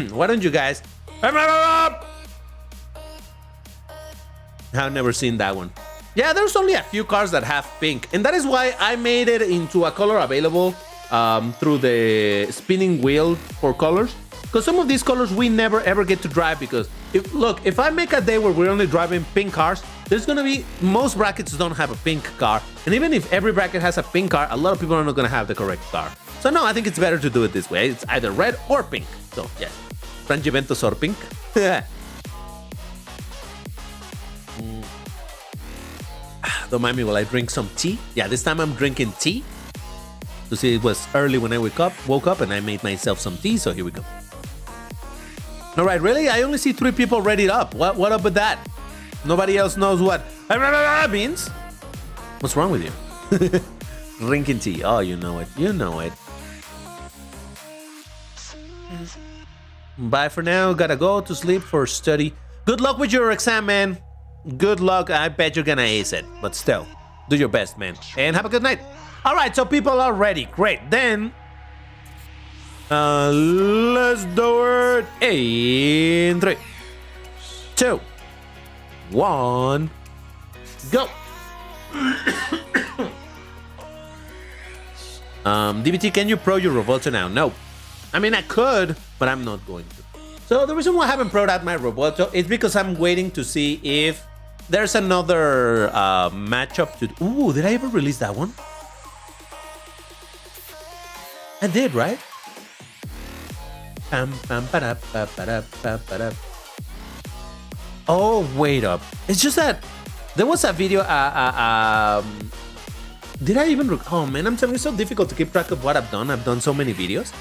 why don't you guys... I've never seen that one. Yeah, there's only a few cars that have pink. And that is why I made it into a color available through the spinning wheel for colors. Because some of these colors we never ever get to drive because, if I make a day where we're only driving pink cars, there's going to be, most brackets don't have a pink car. And even if every bracket has a pink car, a lot of people are not going to have the correct car. So no, I think it's better to do it this way. It's either red or pink. So yeah, Frangiventos or pink. Don't mind me while I drink some tea. Yeah, this time I'm drinking tea. You see, it was early when I woke up and I made myself some tea, so here we go. All right, really? I only see 3 people ready up. What up with that? Nobody else knows what means? What's wrong with you? Drinking tea. Oh, you know it. You know it. Bye for now. Gotta go to sleep for study. Good luck with your exam, man. Good luck. I bet you're gonna ace it. But still, do your best, man. And have a good night. All right, so people are ready. Great. Then, let's do it in 3, 2, 1, go. DBT, can you pro your Revolta now? No. I mean, I could, but I'm not going to. So the reason why I haven't pro'd out my Revolta is because I'm waiting to see if there's another matchup to... Ooh, did I ever release that one? I did, right? Oh, wait up. It's just that there was a video... did I even... Oh, man, I'm telling you, it's so difficult to keep track of what I've done. I've done so many videos.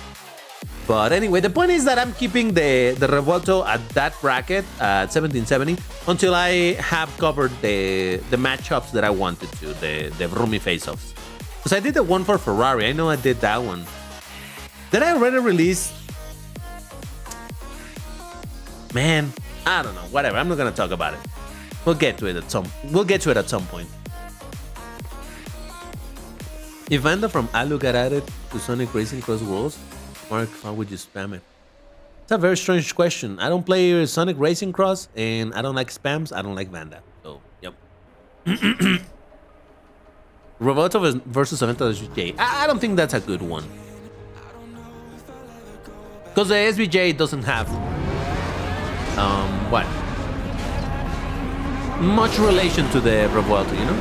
But anyway, the point is that I'm keeping the Revolto at that bracket at 1770 until I have covered the matchups that I wanted to, the Vroomie face-offs. Because I did the one for Ferrari. I know I did that one. Did I already release? Man, I don't know. Whatever. I'm not going to talk about it. We'll get to it at some point. If Vanda from Alu got added to Sonic Racing Cross Worlds, Mark, how would you spam it? It's a very strange question. I don't play Sonic Racing Cross, and I don't like spams. I don't like Vanda. So, yep. Revolta versus Aventa SVJ. I don't think that's a good one. Because the SVJ doesn't have what? Much relation to the Revuelto, you know?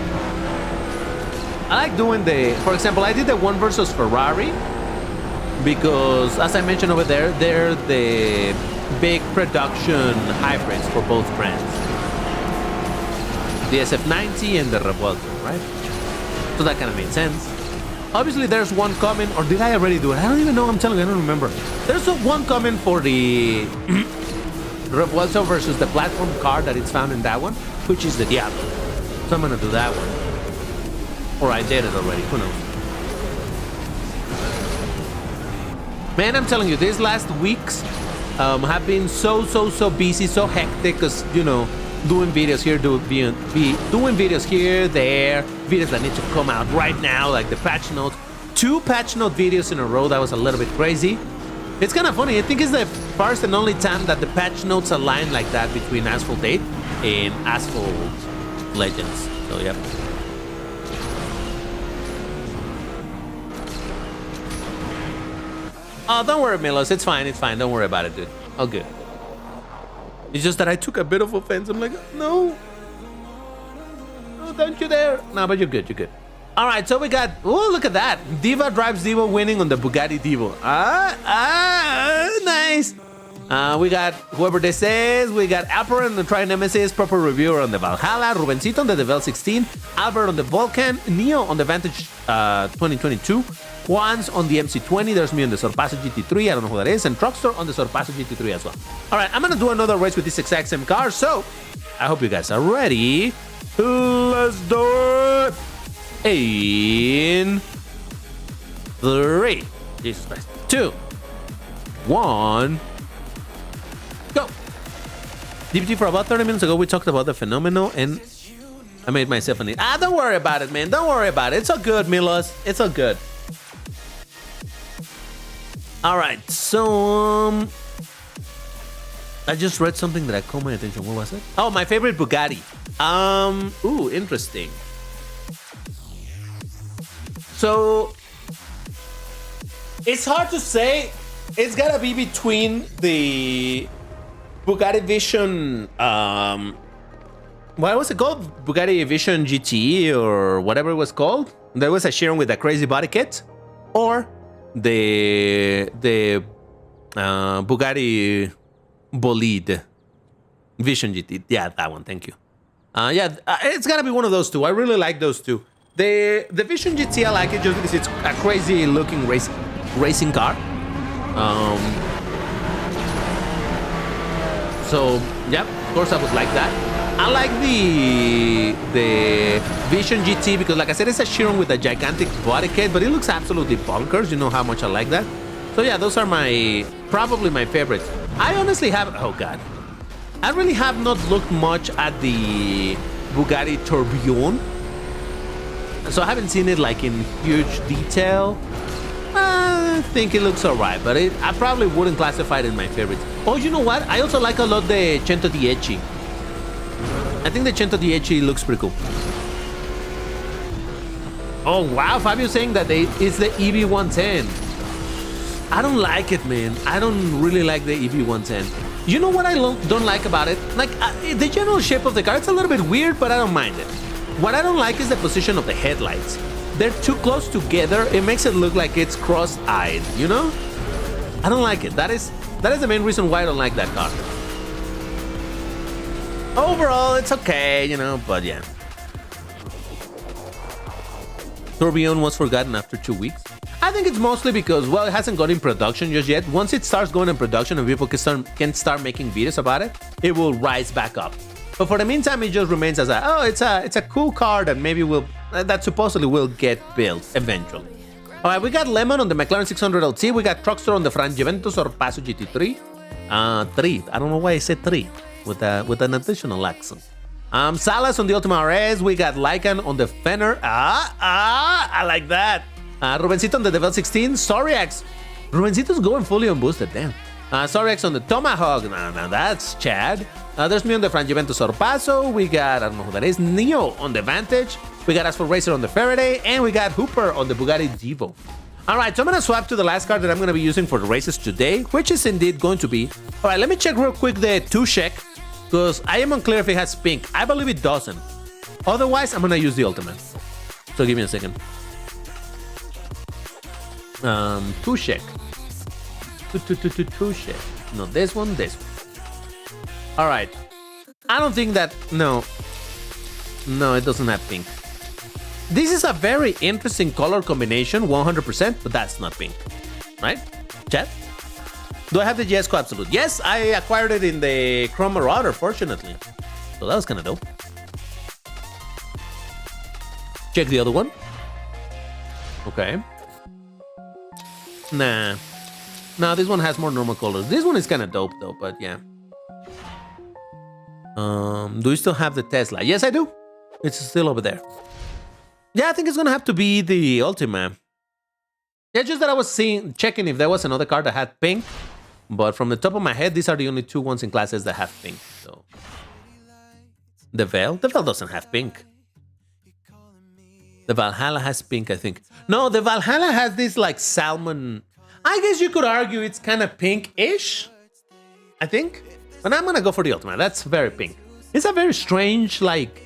I like doing for example, I did the one versus Ferrari because, as I mentioned over there, they're the big production hybrids for both brands. The SF90 and the Revuelto, right? So that kind of made sense. Obviously, there's one comment, or did I already do it? I don't even know, I'm telling you, I don't remember. There's one comment for the Revuelto versus the platform car that it's found in that one, which is the Diablo. So I'm gonna do that one. Or I did it already, who knows? Man, I'm telling you, these last weeks have been so busy, so hectic, because, you know, doing videos here, doing videos here, there, videos that need to come out right now, like the patch notes. 2 patch note videos in a row, that was a little bit crazy. It's kind of funny, I think it's the first and only time that the patch notes align like that between Asphalt 8 and Asphalt Legends. So, yep. Oh, don't worry, Milos. It's fine. Don't worry about it, dude. All good. It's just that I took a bit of offense. I'm like, no. Oh, don't you dare. No, but you're good. All right, so we got... Oh, look at that. Diva drives Divo winning on the Bugatti Divo. Nice. We got whoever this is. We got Alper on the Tri-Nemesis, proper reviewer on the Valhalla, Rubencito on the Devel 16, Albert on the Vulcan, Neo on the Vantage 2022, Juan's on the MC20, there's me on the Sorpasso GT3, I don't know who that is, and Truckster on the Sorpasso GT3 as well. Alright, I'm gonna do another race with this exact same car, so I hope you guys are ready. Let's do it! In 3, Jesus Christ, 2, 1, go! DPT, for about 30 minutes ago, we talked about the phenomenon, and I made myself an... don't worry about it, man. Don't worry about it. It's all good, Milos. It's all good. All right, so... I just read something that caught my attention. What was it? Oh, my favorite Bugatti. Ooh, interesting. So... It's hard to say. It's gotta be between the... Bugatti Vision, what was it called? Bugatti Vision GT or whatever it was called. There was a Chiron with a crazy body kit, or the Bugatti Bolide Vision GT. Yeah, that one. Thank you. It's gotta be one of those two. I really like those two. The Vision GT, I like it just because it's a crazy looking racing car. So, yeah, of course I would like that. I like the Vision GT because, like I said, it's a Chiron with a gigantic body kit, but it looks absolutely bonkers. You know how much I like that. So yeah, those are probably my favorites. I honestly have, oh God, I really have not looked much at the Bugatti Tourbillon. So I haven't seen it like in huge detail. I think it looks alright, but I probably wouldn't classify it in my favorites. Oh, you know what? I also like a lot the 110. I think the 110 looks pretty cool. Oh wow, Fabio's saying that it's the EV110. I don't like it, man. I don't really like the EV110. You know what I don't like about it? Like, the general shape of the car, it's a little bit weird, but I don't mind it. What I don't like is the position of the headlights. They're too close together. It makes it look like it's cross-eyed, you know? I don't like it. That is the main reason why I don't like that car. Overall, it's okay, you know, but yeah. Tourbillon was forgotten after 2 weeks. I think it's mostly because, well, it hasn't gone in production just yet. Once it starts going in production and people can start making videos about it, it will rise back up. But for the meantime, it just remains as it's a cool car that maybe that supposedly will get built eventually. All right, we got Lemon on the McLaren 600 LT. We got Truckster on the Frangevento Sorpasso GT3. 3. I don't know why I said 3 with an additional accent. Salas on the Ultima RS. We got Lycan on the Fenner. I like that. Rubencito on the Devel 16. Soriax. Rubencito's going fully unboosted, damn. Soriax on the Tomahawk. Now that's Chad. There's me on the Frangivento Sorpasso. We got, I don't know who that is, Neo on the Vantage. We got Asphalt Racer on the Faraday. And we got Hooper on the Bugatti Divo. Alright, so I'm going to swap to the last card that I'm going to be using for the races today, which is indeed going to be... Alright, let me check real quick the 2-check, because I am unclear if it has pink. I believe it doesn't. Otherwise, I'm going to use the Ultimate. So give me a second. 2-check. 2-check. No, this one, this one. Alright. I don't think that... No, it doesn't have pink. This is a very interesting color combination, 100%, but that's not pink. Right? Chat? Do I have the Jesco Absolute? Yes, I acquired it in the Chrome Marauder, fortunately. So that was kind of dope. Check the other one. Okay. Nah. No, this one has more normal colors. This one is kind of dope, though, but yeah. Do you still have the Tesla? Yes, I do. It's still over there. Yeah, I think it's gonna have to be the Ultima. Yeah, just that I was checking if there was another card that had pink, but from the top of my head, these are the only two ones in classes that have pink. So, the Veil doesn't have pink. The Valhalla has pink, I think. No, the Valhalla has this like salmon. I guess you could argue it's kind of pink-ish, I think. But I'm gonna go for the Ultima. That's very pink. It's a very strange, like,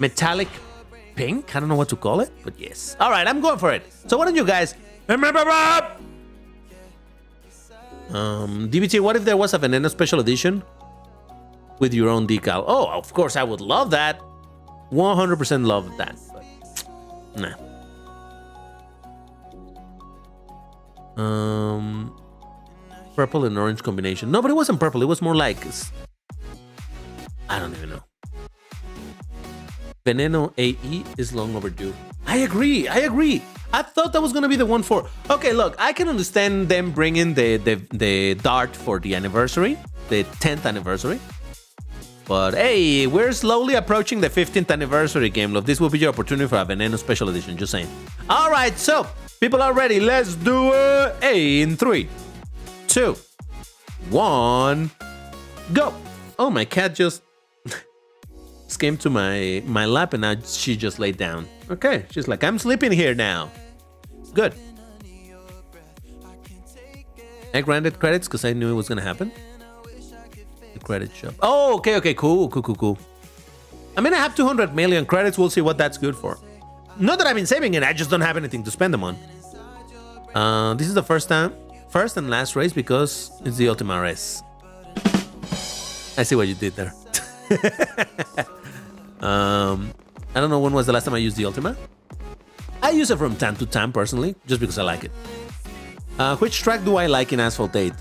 metallic pink. I don't know what to call it, but yes. All right, I'm going for it. So why don't you guys... DBT, what if there was a Veneno Special Edition with your own decal? Oh, of course, I would love that. 100% love that, but nah. Purple and orange combination. No, but it wasn't purple. It was more like... I don't even know. Veneno AE is long overdue. I agree. I thought that was going to be the one for... Okay, look, I can understand them bringing the dart for the anniversary, the 10th anniversary. But hey, we're slowly approaching the 15th anniversary, Game Love. This will be your opportunity for a Veneno Special Edition, just saying. All right, so people are ready. Let's do it. Hey, in 3, 2, 1, go. Oh, my cat just came to my lap and now she just laid down. Okay, she's like, I'm sleeping here now. Good. I granted credits because I knew it was gonna happen. The credit shop. Oh, okay, cool. I mean, I have 200 million credits. We'll see what that's good for. Not that I've been saving it, I just don't have anything to spend them on. This is the first and last race because it's the Ultima race. I see what you did there. I don't know when was the last time I used the Ultima. I use it from time to time personally, just because I like it. Which track do I like in Asphalt 8?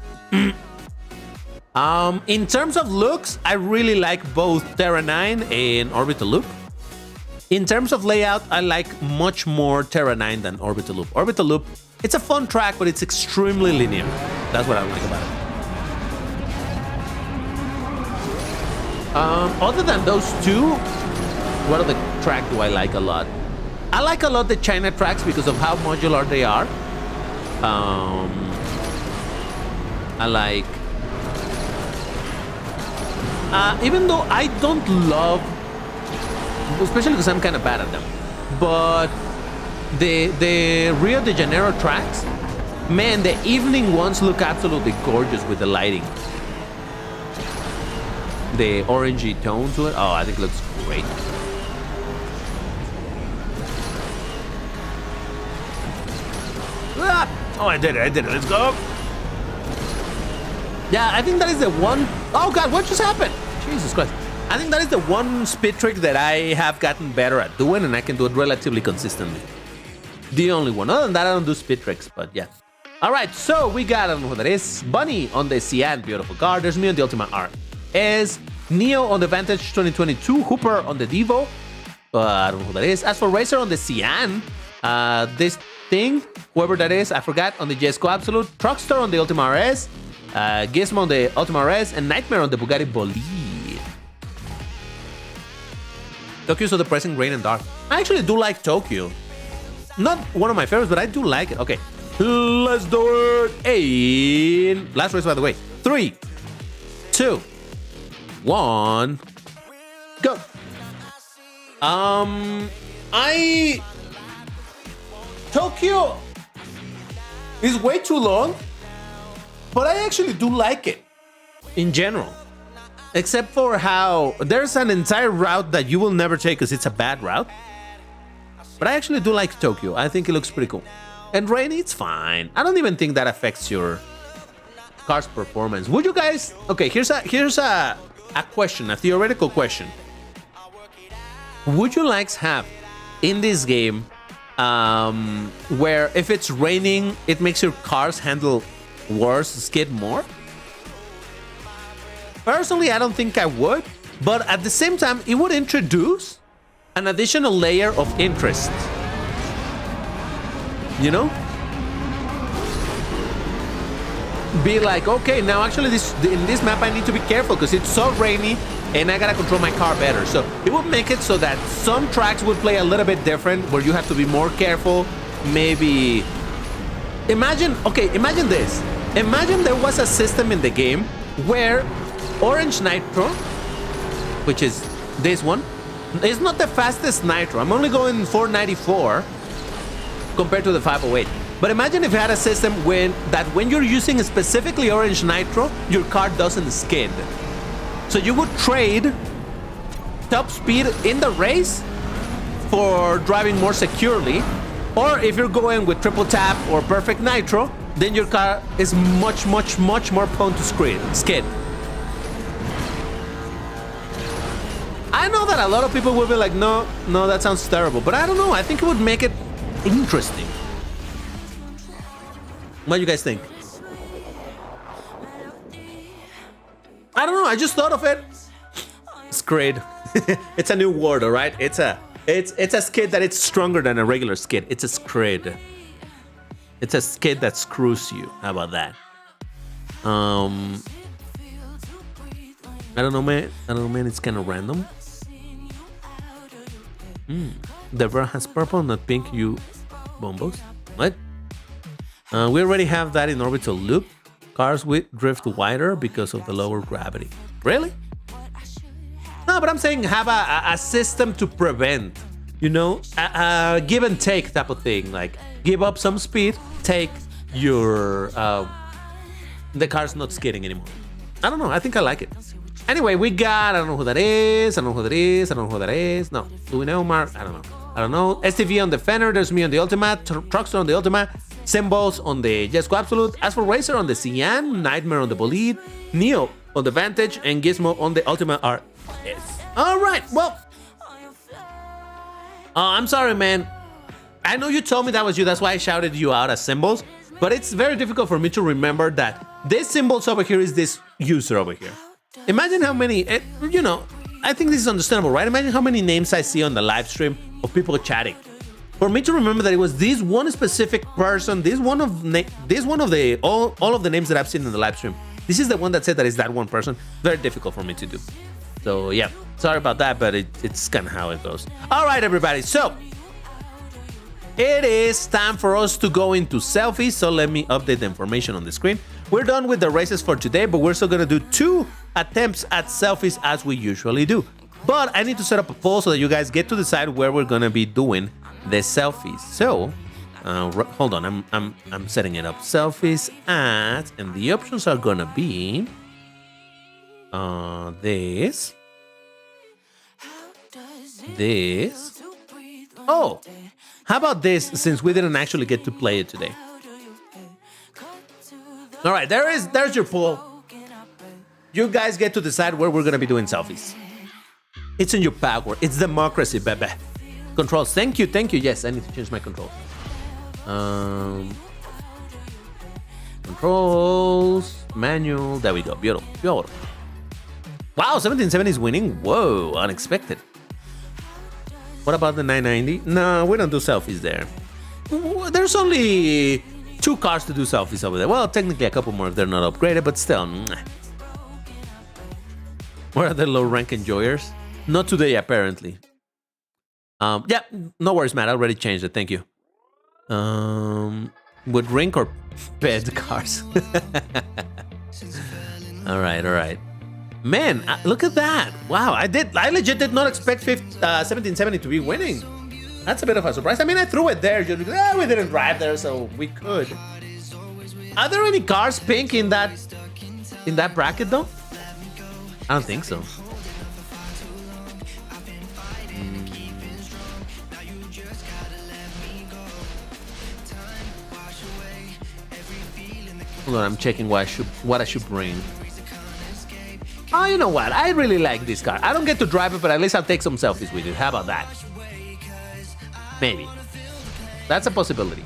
In terms of looks, I really like both Terra 9 and Orbital Loop. In terms of layout, I like much more Terra 9 than Orbital Loop. Orbital Loop, it's a fun track, but it's extremely linear. That's what I like about it. Other than those two, what other track do I like a lot? I like a lot the China tracks because of how modular they are. I like... even though I don't love... Especially because I'm kind of bad at them. But the Rio de Janeiro tracks, man, the evening ones look absolutely gorgeous with the lighting. The orangey tone to it. Oh, I think it looks great. Oh, I did it. Let's go. Yeah, I think that is the one... Oh, God, what just happened? Jesus Christ. I think that is the one speed trick that I have gotten better at doing, and I can do it relatively consistently. The only one. Other than that, I don't do speed tricks, but yeah. All right, so we got, I don't know who that is. Bunny on the Cyan, beautiful car. There's me on the Ultima R. Is Neo on the Vantage 2022. Hooper on the Devo. I don't know who that is. Asphalt Racer on the Cyan. This thing, whoever that is, I forgot, on the Jesco Absolute. Truckster on the Ultima RS. Gizmo on the Ultima RS. And Nightmare on the Bugatti Bolide. Tokyo is so depressing, rain and dark. I actually do like Tokyo. Not one of my favorites, but I do like it. Okay, let's do it. Hey, last race, by the way. 3, 2, 1, go. Tokyo is way too long, but I actually do like it in general. Except for how there's an entire route that you will never take because it's a bad route. But I actually do like Tokyo. I think it looks pretty cool. And rainy, it's fine. I don't even think that affects your car's performance. Would you guys... Okay, here's a question, a theoretical question. Would you like have in this game where if it's raining, it makes your cars handle worse, skid more? Personally, I don't think I would, but at the same time, it would introduce an additional layer of interest. You know? Be like, okay, now actually in this map I need to be careful because it's so rainy and I gotta control my car better. So it would make it so that some tracks would play a little bit different where you have to be more careful. Maybe... Imagine this. Imagine there was a system in the game where Orange Nitro, which is this one, is not the fastest Nitro. I'm only going 494 compared to the 508. But imagine if you had a system when you're using specifically Orange Nitro, your car doesn't skid. So you would trade top speed in the race for driving more securely. Or if you're going with triple tap or perfect Nitro, then your car is much more prone to skid. I know that a lot of people will be like, no, that sounds terrible. But I don't know. I think it would make it interesting. What do you guys think? I don't know. I just thought of it. Skid. It's a new word, all right? It's a skid that it's stronger than a regular skid. It's a skid. It's a skid that screws you. How about that? I don't know, man. It's kind of random. The bird has purple, not pink. You bombos. What? We already have that in orbital loop. Cars with drift wider because of the lower gravity. Really? No, but I'm saying have a system to prevent, you know, a give and take type of thing. Like give up some speed, take your the car's not skidding anymore. I don't know. I think I like it. Anyway, we got, I don't know who that is. I don't know who that is. I don't know who that is. No. Do we know, Mark? I don't know. I don't know. STV on the Fender. There's me on the Ultimate. Truckster on the Ultimate. Symbols on the Jesco Absolute. Asphalt Racer on the Cyan. Nightmare on the Bolide. Neo on the Vantage. And Gizmo on the Ultimate RS. Alright, well. I'm sorry, man. I know you told me that was you. That's why I shouted you out as symbols. But it's very difficult for me to remember that this symbols over here is this user over here. Imagine how many, you know, I think this is understandable, right? Imagine how many names I see on the live stream of people chatting. For me to remember that it was this one specific person, this one of the all of the names that I've seen in the live stream. This is the one that said that it's that one person. Very difficult for me to do. So yeah, sorry about that, but it's kind of how it goes. All right, everybody. So it is time for us to go into selfies. So let me update the information on the screen. We're done with the races for today, but we're still gonna do 2 attempts at selfies as we usually do. But I need to set up a poll so that you guys get to decide where we're gonna be doing the selfies. So hold on, I'm setting it up. Selfies at, and the options are gonna be this. Oh, how about this, since we didn't actually get to play it today? All right, there's your poll. You guys get to decide where we're gonna be doing selfies. It's in your power. It's democracy, baby. Controls. Thank you. Yes, I need to change my controls. Controls. Manual. There we go. Beautiful. Wow, 1770 is winning. Whoa, unexpected. What about the 990? No, we don't do selfies there. There's only 2 cars to do selfies over there. Well, technically a couple more if they're not upgraded, but still. Where are the low rank enjoyers? Not today, apparently. Yeah, no worries, Matt. I already changed it. Thank you. Would rink or pet cars? All right. Man, look at that. Wow, I legit did not expect 1770 to be winning. That's a bit of a surprise. I mean, I threw it there just because we didn't drive there, so we could. Are there any cars pink in that bracket though? I don't think so. Hold on, I'm checking what I should bring. Oh, you know what? I really like this car. I don't get to drive it, but at least I'll take some selfies with it. How about that? Maybe. That's a possibility.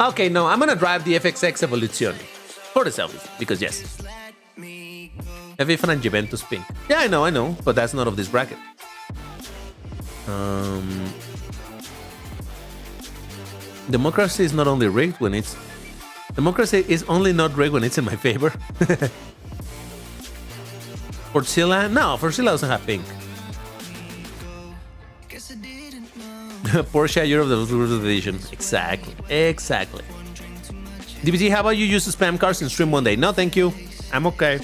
Okay, no, I'm gonna drive the FXX Evoluzione for the selfies, because yes. F1 and Juventus pink. Yeah, I know, but that's not of this bracket. Democracy is not only rigged when it's... Democracy is only not rigged when it's in my favor. Forcilla? No, Forcilla doesn't have pink. Porsche Europe, the edition. Exactly. DBT, how about you use the spam cars in stream one day? No, thank you. I'm okay.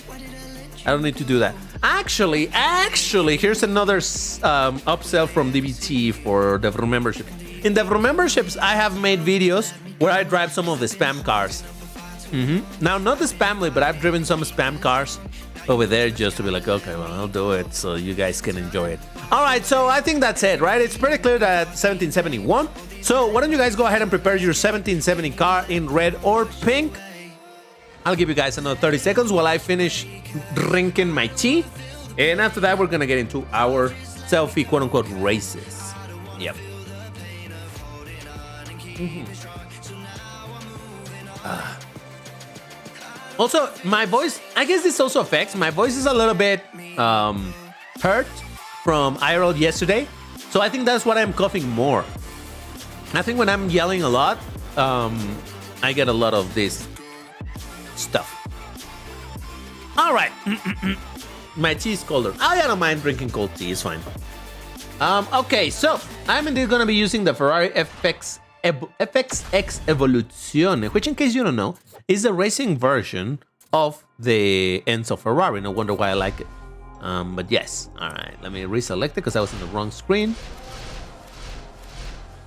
I don't need to do that. Actually, here's another upsell from DBT for the Vroom membership. In the Vroom memberships, I have made videos where I drive some of the spam cars. Now, not the spamly, but I've driven some spam cars over there just to be like, okay, well, I'll do it so you guys can enjoy it. All right, so I think that's it, right? It's pretty clear that 1771. So why don't you guys go ahead and prepare your 1770 car in red or pink? I'll give you guys another 30 seconds while I finish drinking my tea. And after that, we're going to get into our selfie, quote-unquote, races. Yep. Also, my voice, I guess this also affects. My voice is a little bit hurt from IRL yesterday. So I think that's why I'm coughing more. I think when I'm yelling a lot, I get a lot of this stuff. All right. My tea is colder. I don't mind drinking cold tea. It's fine. Okay, so I'm indeed going to be using the Ferrari FXX Evoluzione, which, in case you don't know, is the racing version of the Enzo Ferrari. No wonder why I like it. But yes. All right, let me reselect it because I was in the wrong screen.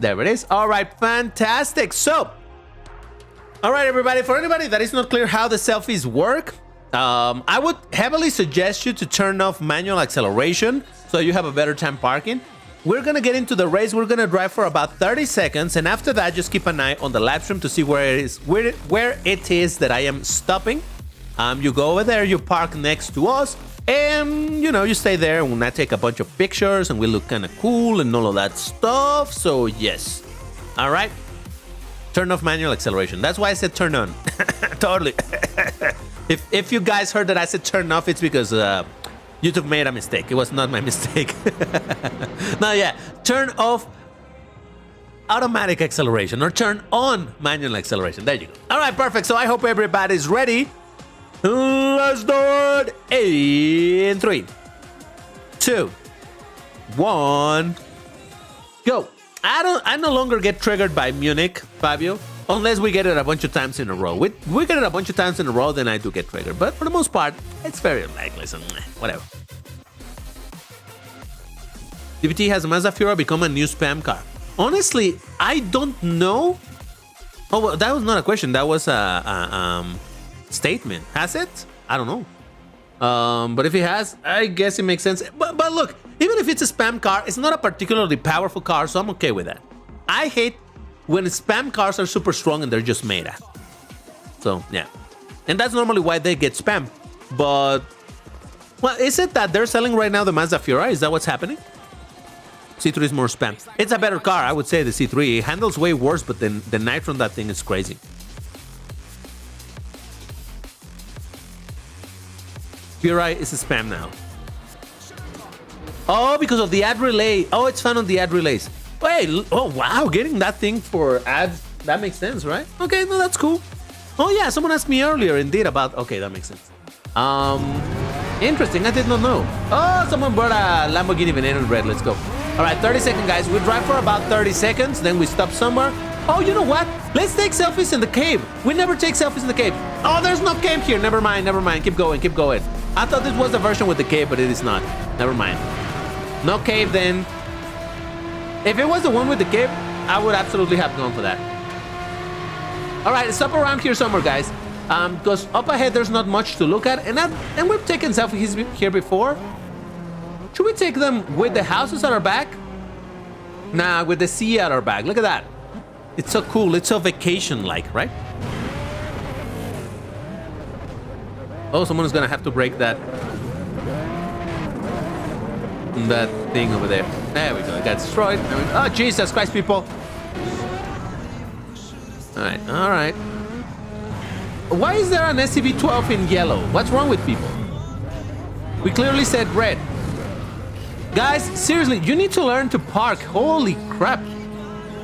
There it is. All right, fantastic. So, all right, everybody. For anybody that is not clear how the selfies work, I would heavily suggest you to turn off manual acceleration so you have a better time parking. We're gonna get into the race. We're gonna drive for about 30 seconds, and after that, just keep an eye on the live stream to see where it is that I am stopping. You go over there, you park next to us, and you stay there, and I take a bunch of pictures, and we look kind of cool and all of that stuff. So yes, all right. Turn off manual acceleration. That's why I said turn on. Totally. If you guys heard that I said turn off, it's because YouTube made a mistake. It was not my mistake. No, yeah. Turn off automatic acceleration or turn on manual acceleration. There you go. All right, perfect. So I hope everybody's ready. Let's do it in 3, 2, 1, go. I no longer get triggered by Munich, Fabio, unless we get it a bunch of times in a row. We get it a bunch of times in a row, then I do get triggered. But for the most part, it's very unlikely, so whatever. DBT, has a Mazda Fiora become a new spam car? Honestly, I don't know. Oh, well, that was not a question. That was a statement. Has it? I don't know. But if it has, I guess it makes sense. But look, even if it's a spam car, it's not a particularly powerful car, so I'm okay with that. I hate when spam cars are super strong and they're just made at. So, yeah. And that's normally why they get spam. But, well, is it that they're selling right now the Mazda Fiora? Is that what's happening? C3 is more spam. It's a better car, I would say, the C3. It handles way worse, but then the nitro on that thing is crazy. Fiora is a spam now. Oh, because of the ad relay. Oh, it's found on the ad relays. Wait, oh wow, getting that thing for ads, that makes sense, right? Okay, no, that's cool. Oh yeah, someone asked me earlier indeed about... Okay, that makes sense. Interesting, I did not know. Oh, someone brought a Lamborghini Veneno Red. Let's go. All right, 30 seconds, guys. We drive for about 30 seconds, then we stop somewhere. Oh, you know what? Let's take selfies in the cave. We never take selfies in the cave. Oh, there's no cave here. Never mind, never mind. Keep going, keep going. I thought this was the version with the cave, but it is not. Never mind. No cave then. If it was the one with the cave, I would absolutely have gone for that. All right, stop around here somewhere, guys. Because up ahead, there's not much to look at. And we've taken selfies here before. Should we take them with the houses at our back? Nah, with the sea at our back. Look at that. It's so cool. It's so vacation-like, right? Oh, someone is going to have to break that thing over there. There we go. It got destroyed. Oh, Jesus Christ, people. All right, all right. Why is there an SCV-12 in yellow? What's wrong with people? We clearly said red. Guys, seriously, you need to learn to park. Holy crap.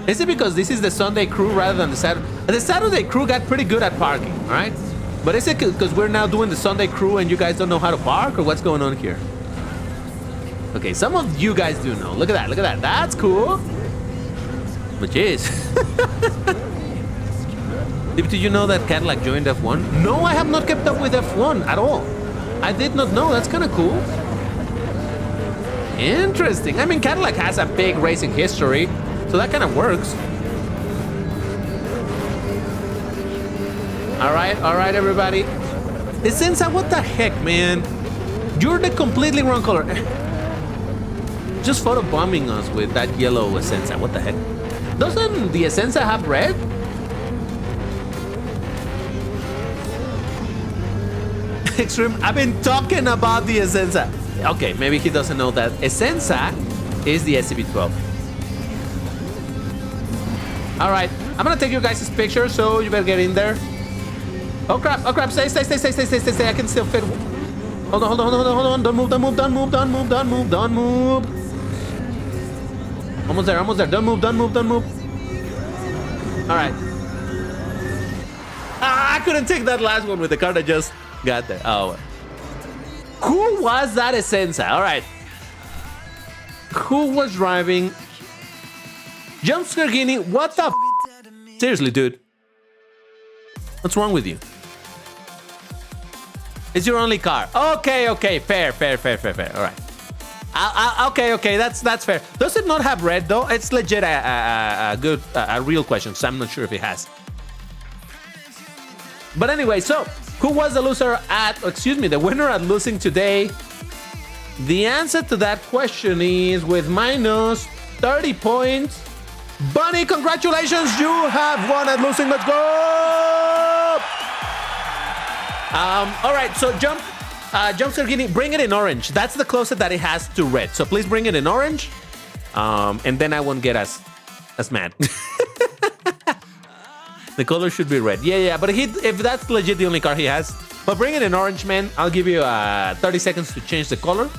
Is it because this is the Sunday crew rather than the Saturday? The Saturday crew got pretty good at parking, all right? But is it because we're now doing the Sunday crew and you guys don't know how to park, or what's going on here? Okay, some of you guys do know. Look at that, look at that. That's cool. But jeez. Did you know that Cadillac joined F1? No, I have not kept up with F1 at all. I did not know. That's kind of cool. Interesting. I mean, Cadillac has a big racing history, so that kind of works. All right, everybody. Essenza, what the heck, man? You're the completely wrong color. Just photobombing us with that yellow Essenza. What the heck? Doesn't the Essenza have red? Extreme, I've been talking about the Essenza. Okay, maybe he doesn't know that Essenza is the SCV-12. All right, I'm gonna take you guys' picture, so you better get in there. Oh crap, stay. I can still fit. Hold on. Don't move. Almost there. Don't move. All right. I couldn't take that last one with the car that just got there. Oh. Who was that Essenza? All right. Who was driving? Jump Scargini, what the Seriously, dude. What's wrong with you? It's your only car. Okay. Fair. All right. Okay, that's fair. Does it not have red though? It's legit a real question, so I'm not sure if it has. But anyway, so who was the loser the winner at losing today? The answer to that question is with minus 30 points. Bunny, congratulations, you have won at losing. Let's go! All right, so Jump Sergini, bring it in orange. That's the closest that it has to red. So please bring it in orange, and then I won't get as mad. The color should be red. Yeah. But if that's legit the only car he has, but bring it in orange, man. I'll give you 30 seconds to change the color.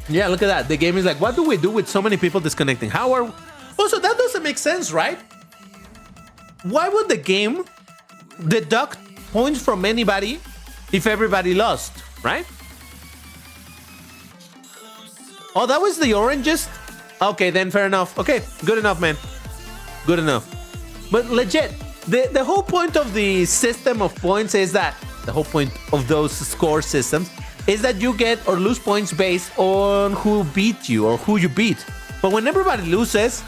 Yeah, look at that. The game is like, what do we do with so many people disconnecting? Also, that doesn't make sense, right? Why would the game deduct points from anybody if everybody lost, right? Oh, that was the orangest? Okay, then fair enough. Okay, good enough, man. Good enough. But legit, the whole point of the system of points is that, the whole point of those score systems is that you get or lose points based on who beat you or who you beat. But when everybody loses,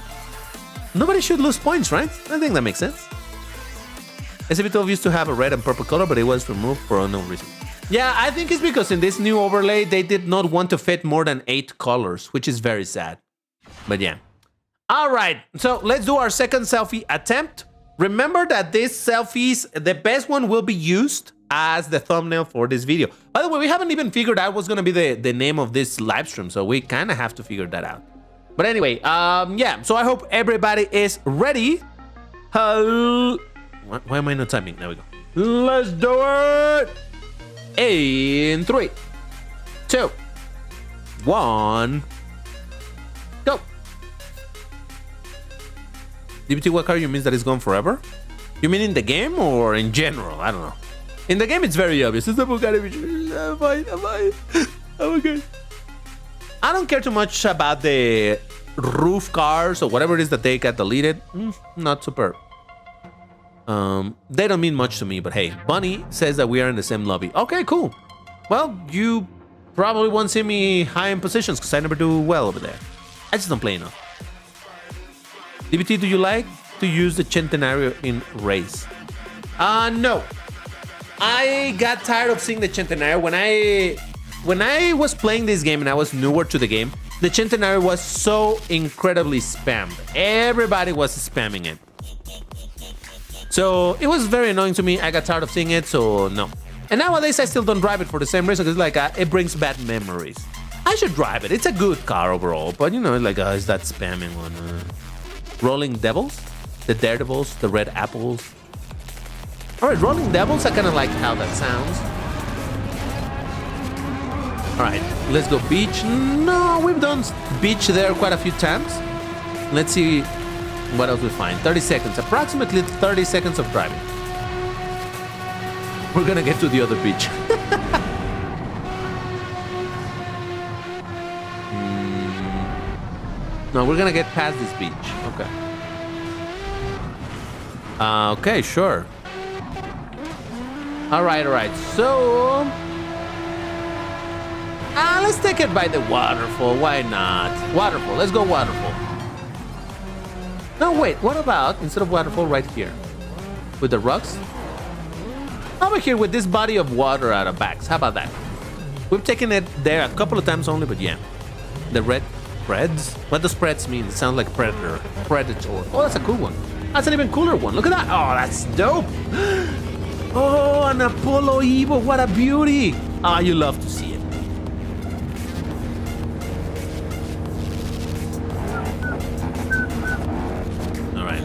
nobody should lose points, right? I think that makes sense. SCV-12 used to have a red and purple color, but it was removed for unknown reason. Yeah, I think it's because in this new overlay, they did not want to fit more than 8 colors, which is very sad. But yeah. All right, so let's do our second selfie attempt. Remember that these selfies, the best one will be used as the thumbnail for this video. By the way, we haven't even figured out what's going to be the name of this live stream, so we kind of have to figure that out. But anyway, yeah, so I hope everybody is ready. Why am I not timing? There we go. Let's do it! In 3, 2, 1, go! DBT, what car you means that it's gone forever? You mean in the game or in general? I don't know. In the game, it's very obvious. It's the Bugatti. I'm fine. I'm okay. I don't care too much about the roof cars or whatever it is that they got deleted. Not superb. They don't mean much to me, but hey, Bunny says that we are in the same lobby. Okay, cool. Well, you probably won't see me high in positions because I never do well over there. I just don't play enough. DBT, do you like to use the Centenario in race? No. I got tired of seeing the Centenario. When I was playing this game and I was newer to the game, the Centenario was so incredibly spammed. Everybody was spamming it. So it was very annoying to me. I got tired of seeing it, so no. And nowadays I still don't drive it for the same reason, because like it brings bad memories. I should drive it. It's a good car overall, but you know, like is that spamming one? Rolling Devils, the Daredevils, the Red Apples. All right, Rolling Devils. I kind of like how that sounds. All right, let's go beach. No, we've done beach there quite a few times. Let's see what else we find. 30 seconds, approximately 30 seconds of driving. We're gonna get to the other beach. No, we're gonna get past this beach. Okay. Okay, sure. All right. So, let's take it by the waterfall. Why not? Waterfall. Let's go waterfall. No, wait. What about instead of waterfall, right here, with the rocks? Over here with this body of water out of backs. How about that? We've taken it there a couple of times only, but yeah. The red spreads. What does spreads mean? It sounds like predator. Oh, that's a cool one. That's an even cooler one. Look at that. Oh, that's dope. Oh, an Apollo Evo. What a beauty. Ah, you love to see it.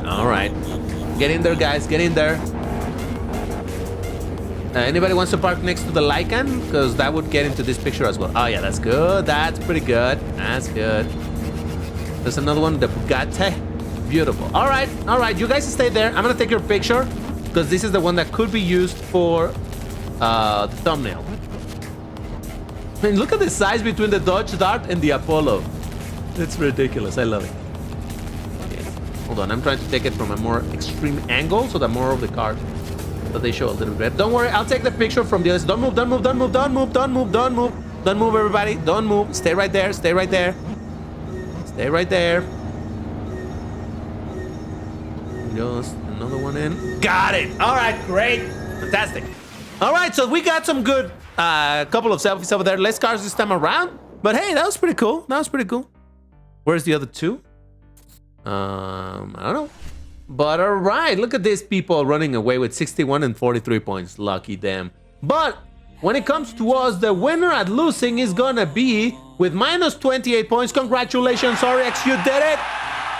All right. Get in there, guys. Get in there. Anybody wants to park next to the Lycan? Because that would get into this picture as well. Oh, yeah, that's good. That's pretty good. That's good. There's another one, the Bugatti. Beautiful. All right. You guys stay there. I'm going to take your picture because this is the one that could be used for the thumbnail. I mean, look at the size between the Dodge Dart and the Apollo. It's ridiculous. I love it. Okay. Hold on. I'm trying to take it from a more extreme angle so that more of the car... But they show a little bit. Don't worry, I'll take the picture from the others. Don't move, everybody. Don't move. Stay right there. Stay right there. Just another one in. Got it. All right, great. Fantastic. All right, so we got some good couple of selfies over there. Less cars this time around. But hey, that was pretty cool. Where's the other two? I don't know. But all right, look at these people running away with 61 and 43 points. Lucky them. But when it comes to us, the winner at losing is gonna be with minus 28 points. Congratulations, Oryx, you did it.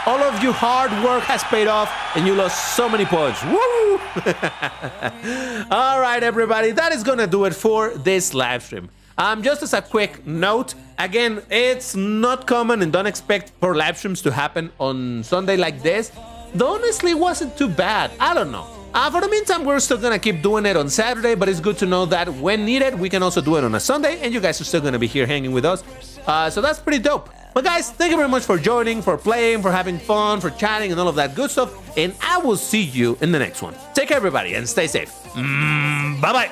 All of your hard work has paid off and you lost so many points. Woo! All right, everybody, that is gonna do it for this live stream. Just as a quick note, again, it's not common and don't expect for live streams to happen on Sunday like this. Though honestly, it wasn't too bad. I don't know. For the meantime, we're still gonna keep doing it on Saturday, but it's good to know that when needed, we can also do it on a Sunday, and you guys are still gonna be here hanging with us. So that's pretty dope. But guys, thank you very much for joining, for playing, for having fun, for chatting, and all of that good stuff. And I will see you in the next one. Take care, everybody, and stay safe. Bye-bye.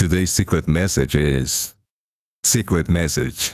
Today's secret message is secret message.